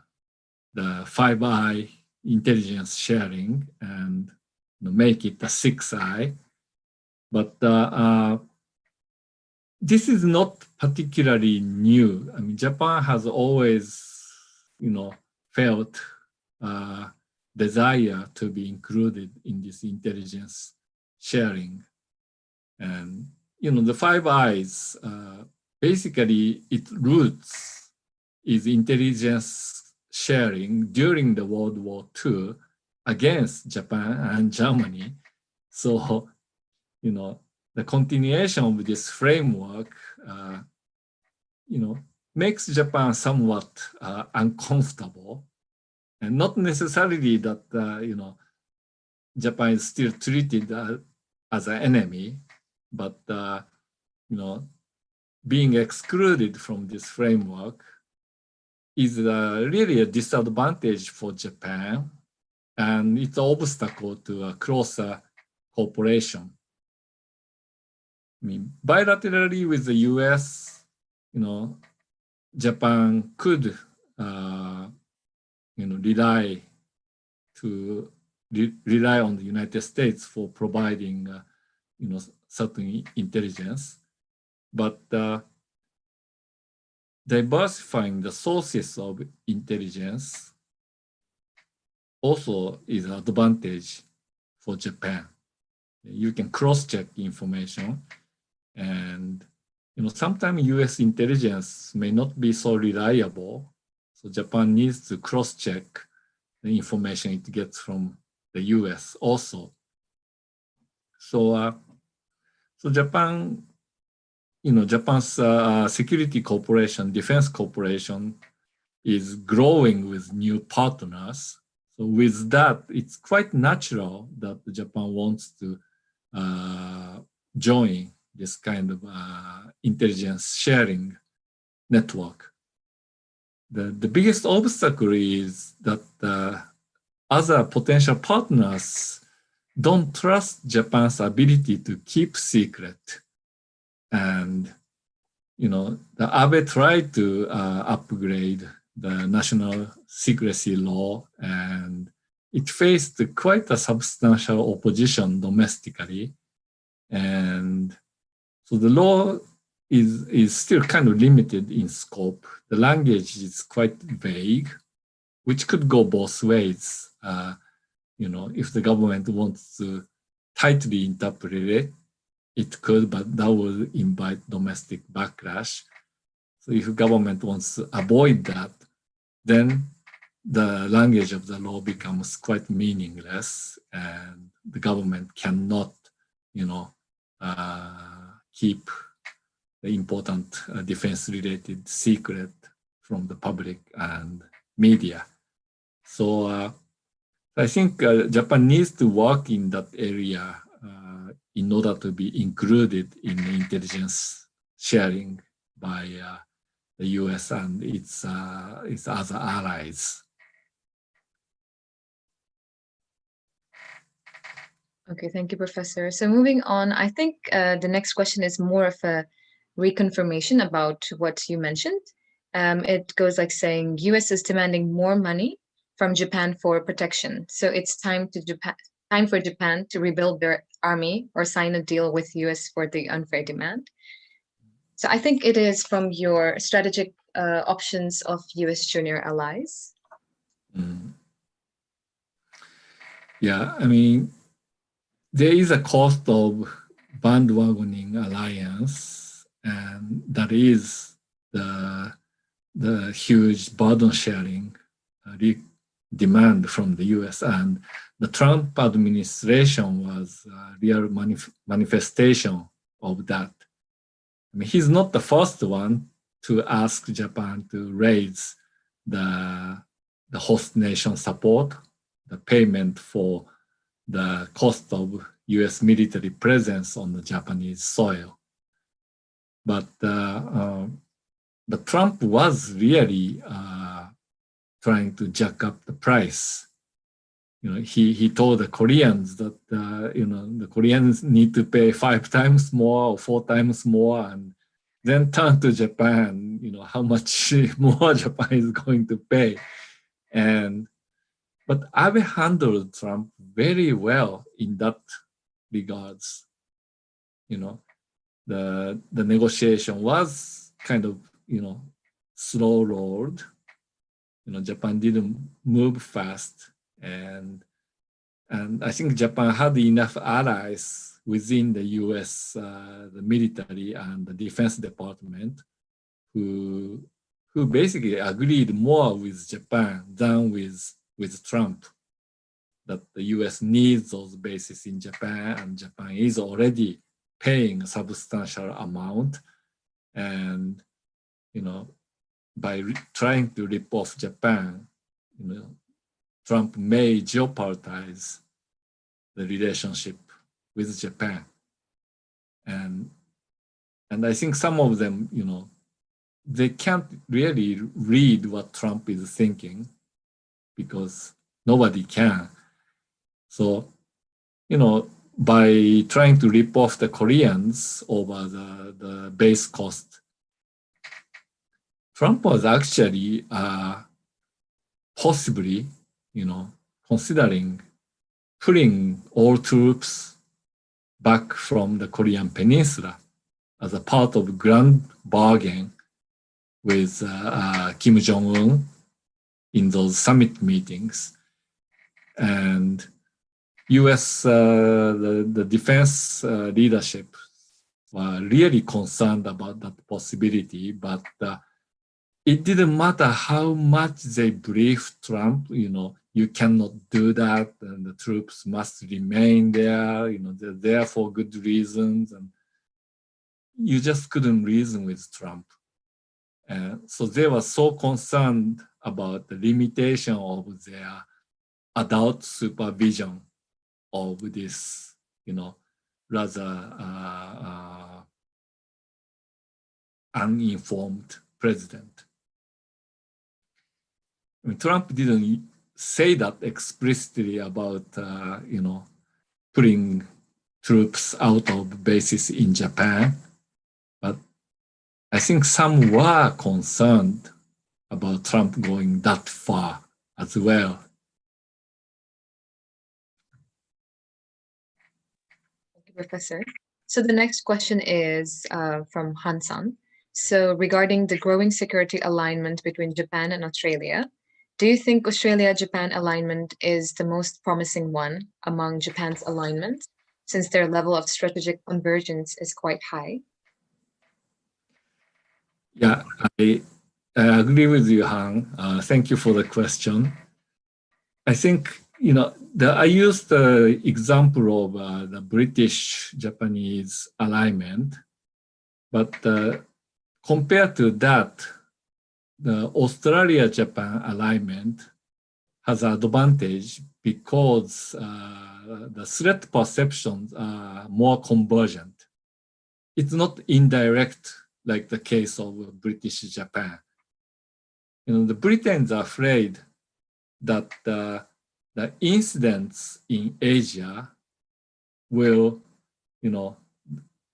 5I intelligence sharing and make it a 6I. But this is not particularly new. I mean, Japan has always, felt desire to be included in this intelligence sharing. And, the 5Is, basically its roots is intelligence sharing during the World War II against Japan and Germany. So, the continuation of this framework, makes Japan somewhat uncomfortable, and not necessarily that, Japan is still treated as an enemy, but, being excluded from this framework is really a disadvantage for Japan, and it's an obstacle to a closer cooperation. I mean, bilaterally with the US, Japan could, rely on the United States for providing, certain intelligence, but diversifying the sources of intelligence also is an advantage for Japan. You can cross-check information, and sometimes US intelligence may not be so reliable, so Japan needs to cross-check the information it gets from the US also. So, so Japan, Japan's security cooperation, defense cooperation is growing with new partners. So with that, it's quite natural that Japan wants to join this kind of intelligence sharing network. The biggest obstacle is that other potential partners don't trust Japan's ability to keep secret. And, the Abe tried to upgrade the national secrecy law, and it faced quite a substantial opposition domestically. And so the law is still kind of limited in scope. The language is quite vague, which could go both ways. If the government wants to tightly interpret it, it could, but that will invite domestic backlash. So if government wants to avoid that, then the language of the law becomes quite meaningless, and the government cannot, keep the important defense-related secret from the public and media. So I think Japan needs to work in that area in order to be included in the intelligence sharing by the US and its other allies. Okay, thank you, Professor. So moving on, I think the next question is more of a reconfirmation about what you mentioned. It goes like saying US is demanding more money from Japan for protection. So it's time for Japan to rebuild their army or sign a deal with US for the unfair demand. So I think it is from your strategic options of US junior allies. Yeah, I mean, there is a cost of bandwagoning alliance, and that is the huge burden sharing demand from the US. And the Trump administration was a real manifestation of that. I mean, he's not the first one to ask Japan to raise the host nation support, the payment for the cost of US military presence on the Japanese soil. But Trump was really trying to jack up the price. You know, he told the Koreans that the Koreans need to pay 5 times more or 4 times more, and then turn to Japan. You know how much more Japan is going to pay, but Abe handled Trump very well in that regards. You know, the negotiation was kind of slow rolled. You know, Japan didn't move fast, and I think Japan had enough allies within the U.S. The military and the Defense Department who basically agreed more with Japan than with Trump, that the US needs those bases in Japan, and Japan is already paying a substantial amount. And, by trying to rip off Japan, Trump may jeopardize the relationship with Japan. And I think some of them, they can't really read what Trump is thinking, because nobody can. So, by trying to rip off the Koreans over the base cost, Trump was actually possibly, considering pulling all troops back from the Korean Peninsula as a part of grand bargain with Kim Jong-un in those summit meetings. And US, the defense leadership were really concerned about that possibility, but it didn't matter how much they briefed Trump, you cannot do that, and the troops must remain there, they're there for good reasons, and you just couldn't reason with Trump. So they were so concerned about the limitation of their adult supervision of this, rather uninformed president. I mean, Trump didn't say that explicitly about, putting troops out of bases in Japan, but I think some were concerned about Trump going that far as well. Thank you, Professor. So the next question is from Han-san. So regarding the growing security alignment between Japan and Australia, do you think Australia-Japan alignment is the most promising one among Japan's alignments, since their level of strategic convergence is quite high? Yeah, I agree with you, Han. Thank you for the question. I think, I used the example of the British-Japanese alignment, but compared to that, the Australia-Japan alignment has an advantage because the threat perceptions are more convergent. It's not indirect like the case of British Japan. The Britons are afraid that the incidents in Asia will,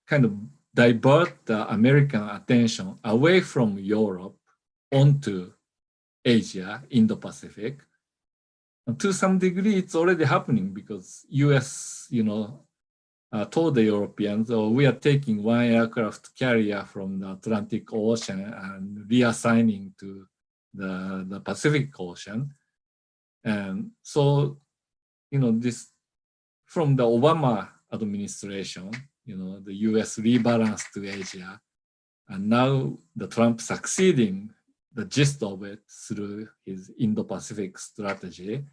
kind of divert the American attention away from Europe onto Asia, Indo-Pacific. And to some degree, it's already happening because US, told the Europeans, oh, we are taking one aircraft carrier from the Atlantic Ocean and reassigning to the Pacific Ocean. And so, this from the Obama administration, the US rebalanced to Asia. And now the Trump succeeding the gist of it through his Indo-Pacific strategy.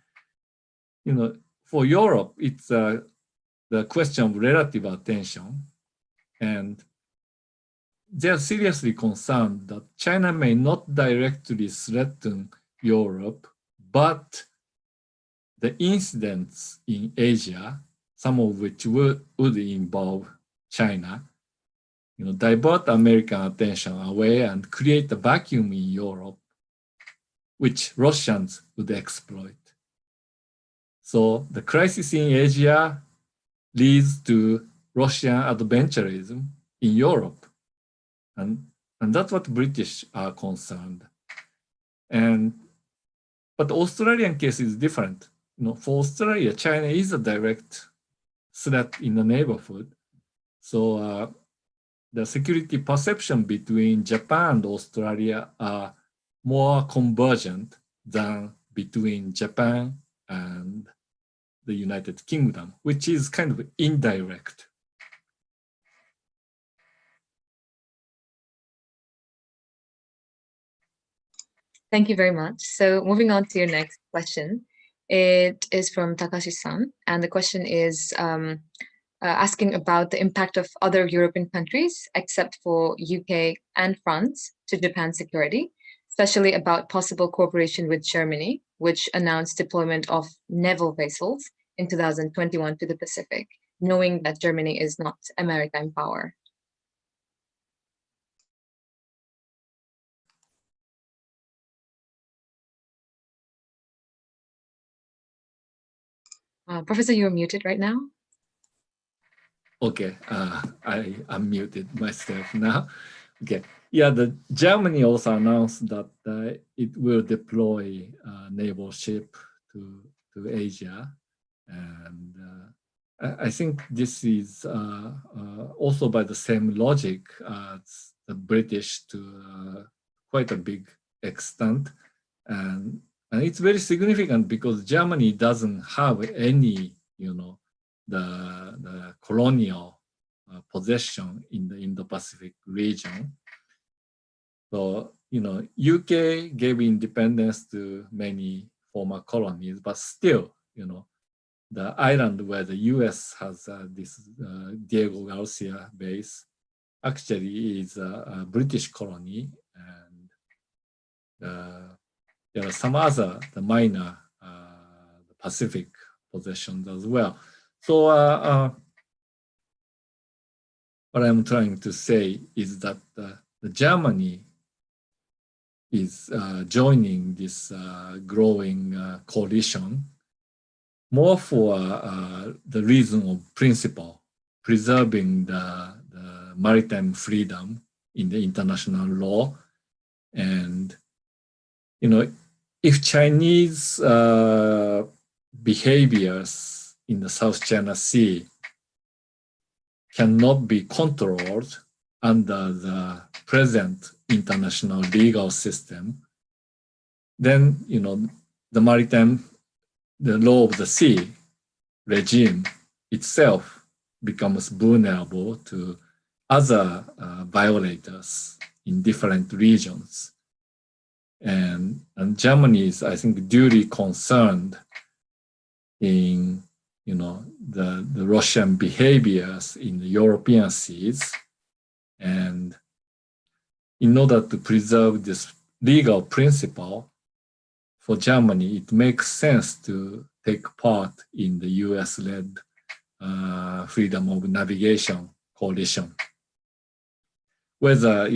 For Europe, it's the question of relative attention. And they're seriously concerned that China may not directly threaten Europe, but the incidents in Asia, some of which would involve China, divert American attention away and create a vacuum in Europe, which Russians would exploit. So the crisis in Asia leads to Russian adventurism in Europe. And that's what British are concerned. But the Australian case is different. For Australia, China is a direct threat in the neighborhood. So the security perception between Japan and Australia are more convergent than between Japan and the United Kingdom, which is kind of indirect. Thank you very much. So moving on to your next question. It is from Takashi-san, and the question is asking about the impact of other European countries, except for UK and France, to Japan's security, especially about possible cooperation with Germany, which announced deployment of naval vessels in 2021 to the Pacific, knowing that Germany is not a maritime power. Professor, you're muted right now. Okay, I unmuted myself now. Okay, yeah, the Germany also announced that it will deploy a naval ship to Asia, and I think this is also by the same logic as the British to quite a big extent, and it's very significant because Germany doesn't have any, the colonial possession in the Indo-Pacific region. So, UK gave independence to many former colonies, but still, the island where the US has this Diego Garcia base actually is a British colony, and there are some other, the minor the Pacific possessions as well. So what I'm trying to say is that the Germany is joining this growing coalition more for the reason of principle, preserving the maritime freedom in the international law. And, if Chinese behaviors in the South China Sea cannot be controlled under the present international legal system, then, the law of the sea regime itself becomes vulnerable to other violators in different regions. And Germany is, I think, duly concerned in, the Russian behaviors in the European seas. And in order to preserve this legal principle, for Germany, it makes sense to take part in the US-led freedom of navigation coalition. whether,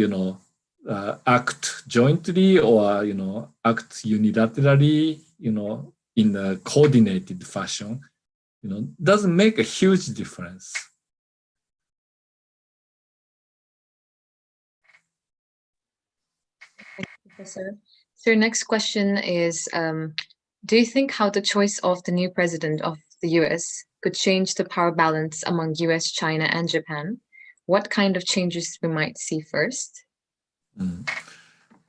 act jointly or, act unilaterally, in a coordinated fashion, doesn't make a huge difference. Thank you, Professor. So your next question is, do you think how the choice of the new president of the US could change the power balance among US, China, and Japan? What kind of changes we might see first?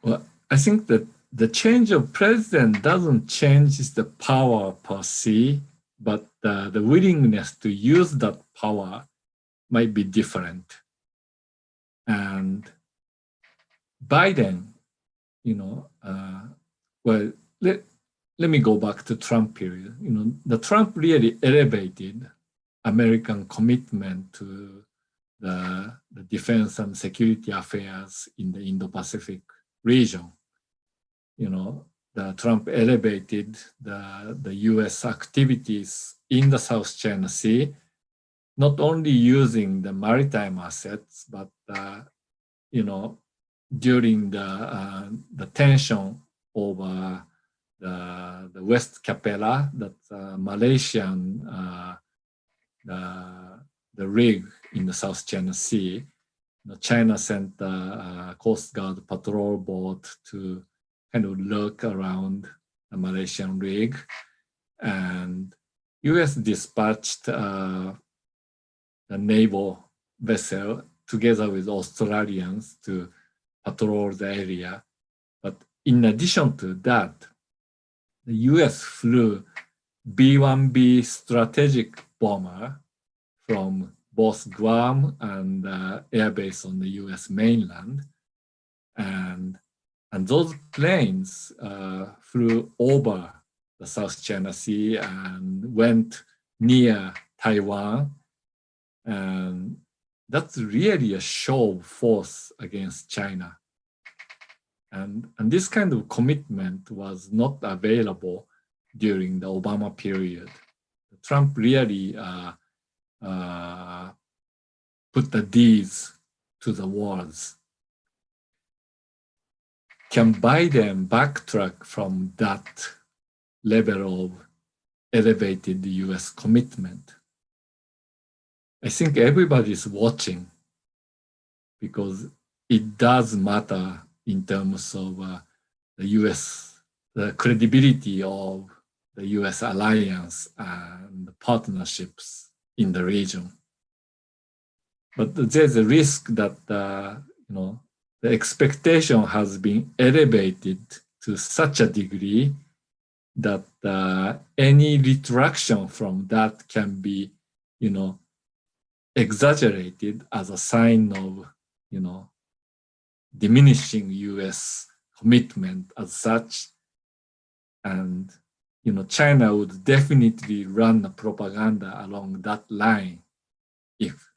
Well, I think that the change of president doesn't change the power per se, but the willingness to use that power might be different. And Biden, well, let me go back to Trump period. The Trump really elevated American commitment to the defense and security affairs in the Indo-Pacific region. The Trump elevated the US activities in the South China Sea, not only using the maritime assets, but during the tension over the West Capella, that Malaysian the rig in the South China Sea. China sent a Coast Guard patrol boat to kind of look around the Malaysian rig, and US dispatched a naval vessel together with Australians to patrol the area. But in addition to that, the US flew B-1B strategic bomber from both Guam and airbase on the US mainland. And those planes flew over the South China Sea and went near Taiwan. And that's really a show of force against China. And this kind of commitment was not available during the Obama period. Trump really put the D's to the words. Can Biden backtrack from that level of elevated US commitment? I think everybody's watching, because it does matter in terms of the credibility of the US alliance and the partnerships in the region. But there's a risk that the expectation has been elevated to such a degree that any retraction from that can be, exaggerated as a sign of, diminishing US commitment as such. And, China would definitely run a propaganda along that line if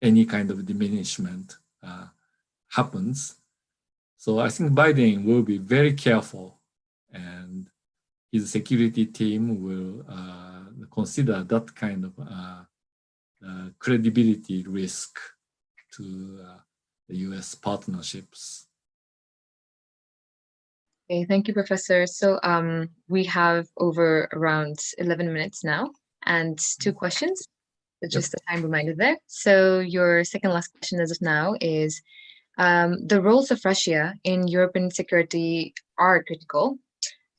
any kind of diminishment happens. So I think Biden will be very careful, and his security team will consider that kind of credibility risk to the US partnerships. Okay, thank you, Professor. So we have over around 11 minutes now and 2 questions. So just a time reminder there. So your second last question as of now is, the roles of Russia in European security are critical.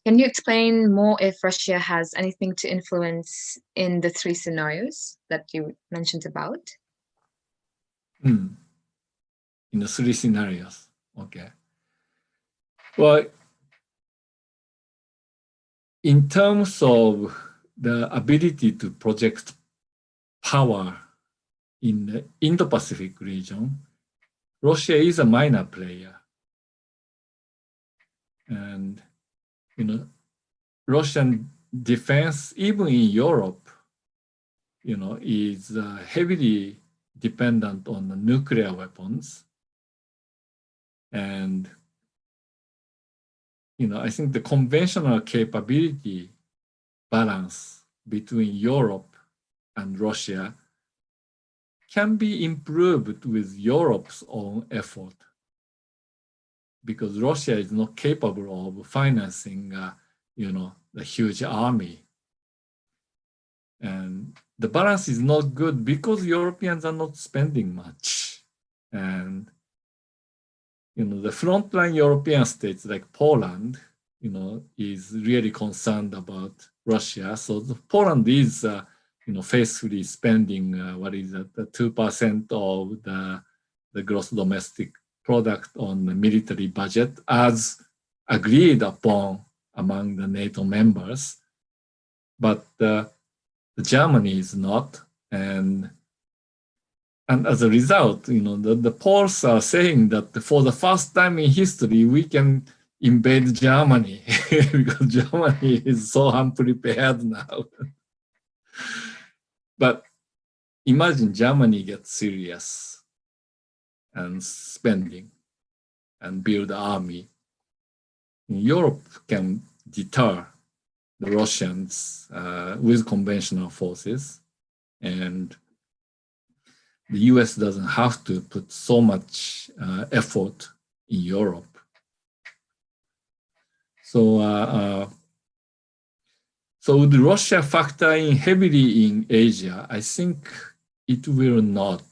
Can you explain more if Russia has anything to influence in the 3 scenarios that you mentioned about? In the 3 scenarios, okay. Well, in terms of the ability to project power in the Indo-Pacific region, Russia is a minor player. And, Russian defense, even in Europe, is heavily dependent on the nuclear weapons. And, I think the conventional capability balance between Europe and Russia can be improved with Europe's own effort, because Russia is not capable of financing, the huge army. And the balance is not good because Europeans are not spending much. And, the frontline European states like Poland, is really concerned about Russia. So Poland is, faithfully spending, 2% of the gross domestic product on the military budget as agreed upon among the NATO members. But Germany is not. And as a result, the polls are saying that for the first time in history, we can invade Germany because Germany is so unprepared now. But imagine Germany gets serious and spending and build an army. Europe can deter the Russians with conventional forces, and the US doesn't have to put so much effort in Europe. So, so would Russia factor in heavily in Asia? I think it will not.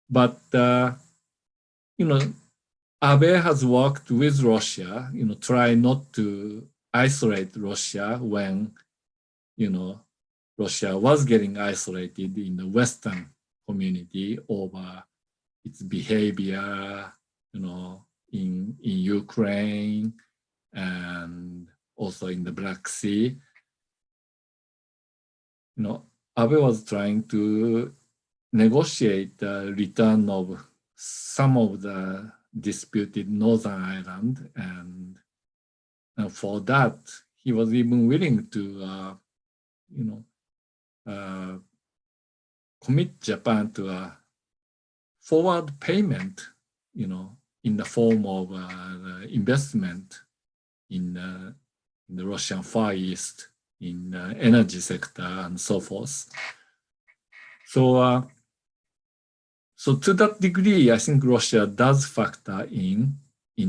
But, Abe has worked with Russia, try not to isolate Russia when, Russia was getting isolated in the Western community over its behavior, in Ukraine and also in the Black Sea. Abe was trying to negotiate the return of some of the disputed Northern Ireland, and for that, he was even willing to, commit Japan to a forward payment, in the form of investment in the Russian Far East, in the energy sector and so forth. So, so to that degree, I think Russia does factor in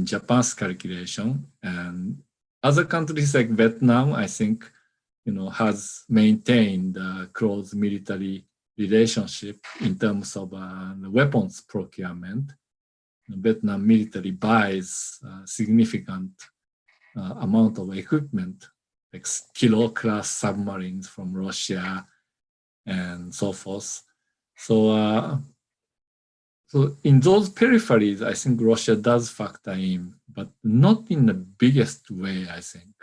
Japan's calculation, and other countries like Vietnam, I think, has maintained a close military relationship in terms of the weapons procurement. Vietnam military buys a significant amount of equipment, like kilo-class submarines from Russia and so forth. So, so in those peripheries, I think Russia does factor in, but not in the biggest way, I think.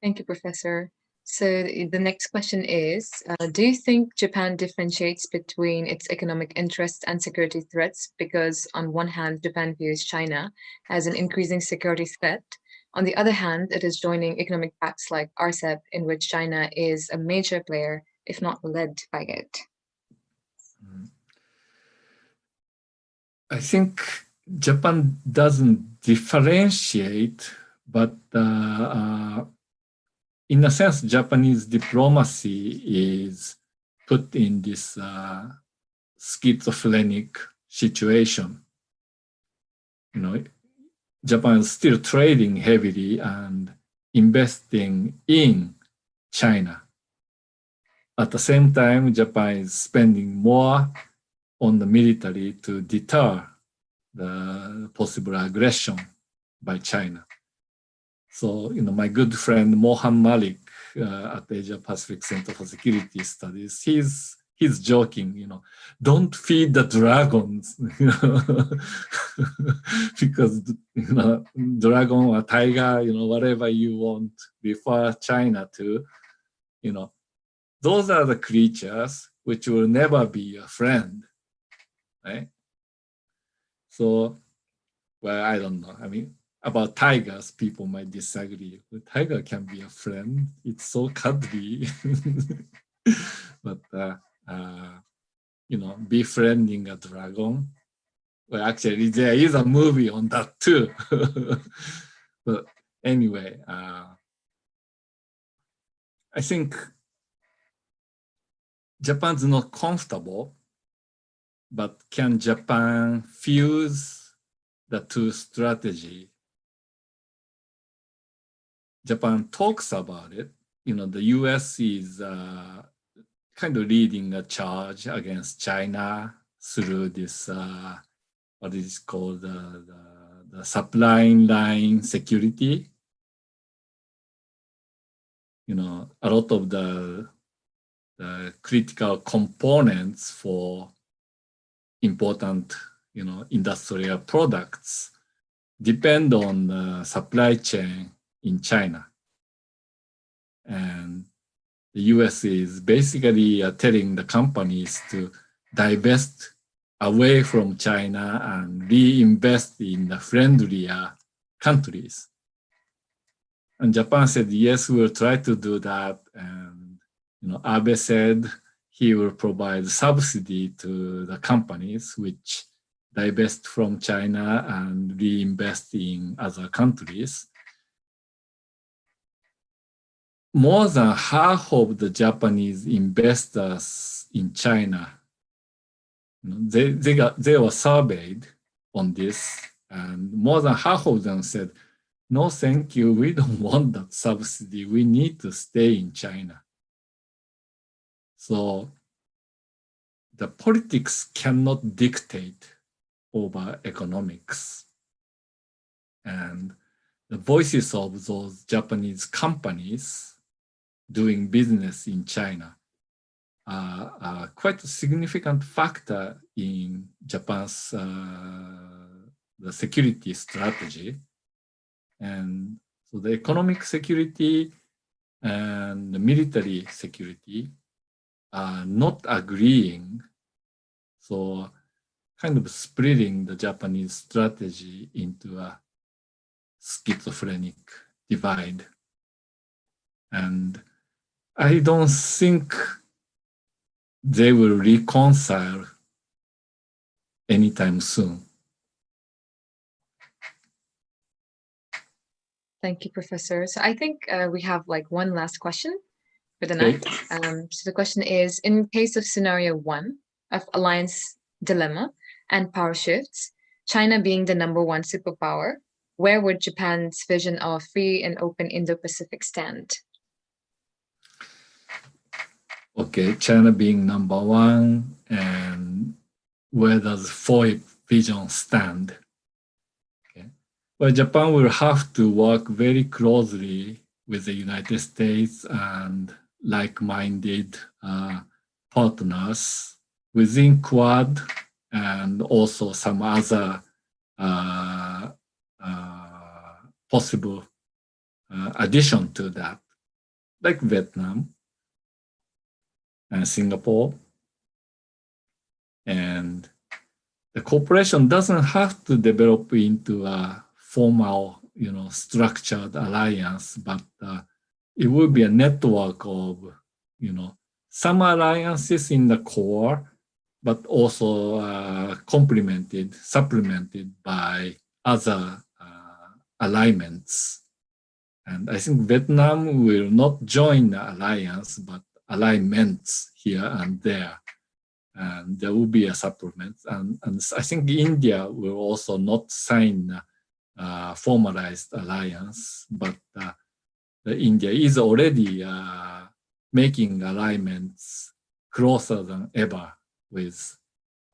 Thank you, Professor. So the next question is, do you think Japan differentiates between its economic interests and security threats? Because on one hand, Japan views China as an increasing security threat. On the other hand, it is joining economic pacts like RCEP, in which China is a major player, if not led by it. I think Japan doesn't differentiate, but in a sense, Japanese diplomacy is put in this schizophrenic situation. Japan is still trading heavily and investing in China. At the same time, Japan is spending more on the military to deter the possible aggression by China. So, my good friend Mohan Malik at the Asia Pacific Center for Security Studies, he's joking, don't feed the dragons, because, dragon or tiger, whatever you want, refer China to, those are the creatures which will never be your friend, right? So, well, I don't know. I mean, about tigers, people might disagree. But tiger can be a friend. It's so cuddly. But, befriending a dragon. Well, actually, there is a movie on that too. But anyway, I think Japan's not comfortable, but can Japan fuse the two strategy? Japan talks about it. The US is kind of leading a charge against China through this, what is called the supply line security. A lot of the critical components for important, industrial products depend on the supply chain in China. And the US is basically telling the companies to divest away from China and reinvest in the friendlier countries. And Japan said, yes, we'll try to do that. And Abe said he will provide subsidy to the companies which divest from China and reinvest in other countries. More than half of the Japanese investors in China, they were surveyed on this, and more than half of them said, no, thank you, we don't want that subsidy, we need to stay in China. So the politics cannot dictate over economics. And the voices of those Japanese companies doing business in China are quite a significant factor in Japan's the security strategy. And so the economic security and the military security are not agreeing. So kind of splitting the Japanese strategy into a schizophrenic divide. And I don't think they will reconcile anytime soon. Thank you, Professor. So I think we have like one last question for the night. So the question is, in case of scenario 1 of alliance dilemma and power shifts, China being the #1 superpower, where would Japan's vision of free and open Indo-Pacific stand? Okay, China being #1, and where does FOIP vision stand? Okay. Well, Japan will have to work very closely with the United States and like-minded partners within Quad and also some other possible addition to that, like Vietnam and Singapore. And the cooperation doesn't have to develop into a formal, structured alliance, but it will be a network of, some alliances in the core, but also supplemented by other alignments. And I think Vietnam will not join the alliance, but alignments here and there. And there will be a supplement. And I think India will also not sign a formalized alliance, but India is already making alignments closer than ever with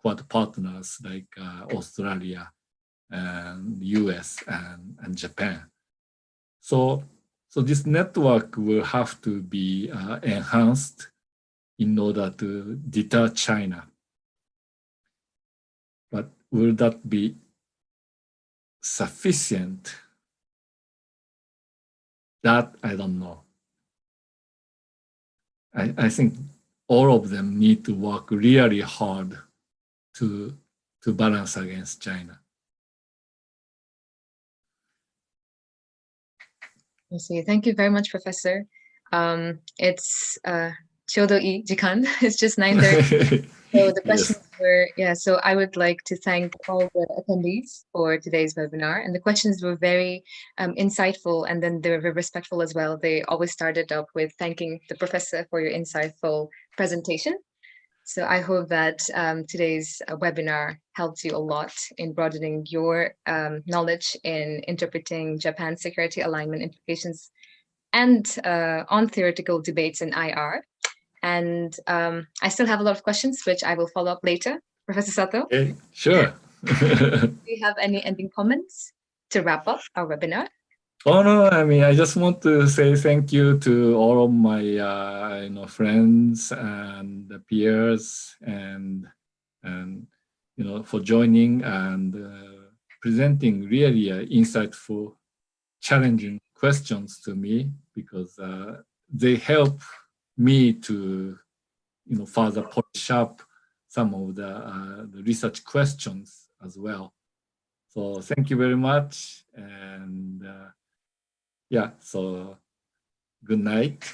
Quad partners like Australia and US and Japan. So this network will have to be enhanced in order to deter China. But will that be sufficient? That I don't know. I think all of them need to work really hard to balance against China. I see. Thank you very much, Professor. It's ちょうどいい時間. It's just 9:30. So the question So I would like to thank all the attendees for today's webinar. And the questions were very insightful, and then they were very respectful as well. They always started up with thanking the professor for your insightful presentation. So I hope that today's webinar helped you a lot in broadening your knowledge in interpreting Japan's security alignment implications and on theoretical debates in IR. And I still have a lot of questions, which I will follow up later. Professor Sato? Okay, sure. Do you have any ending comments to wrap up our webinar? Oh no, I mean, I just want to say thank you to all of my friends and peers and for joining and presenting really insightful, challenging questions to me, because they help me to further polish up some of the research questions as well. So thank you very much, and yeah, so good night.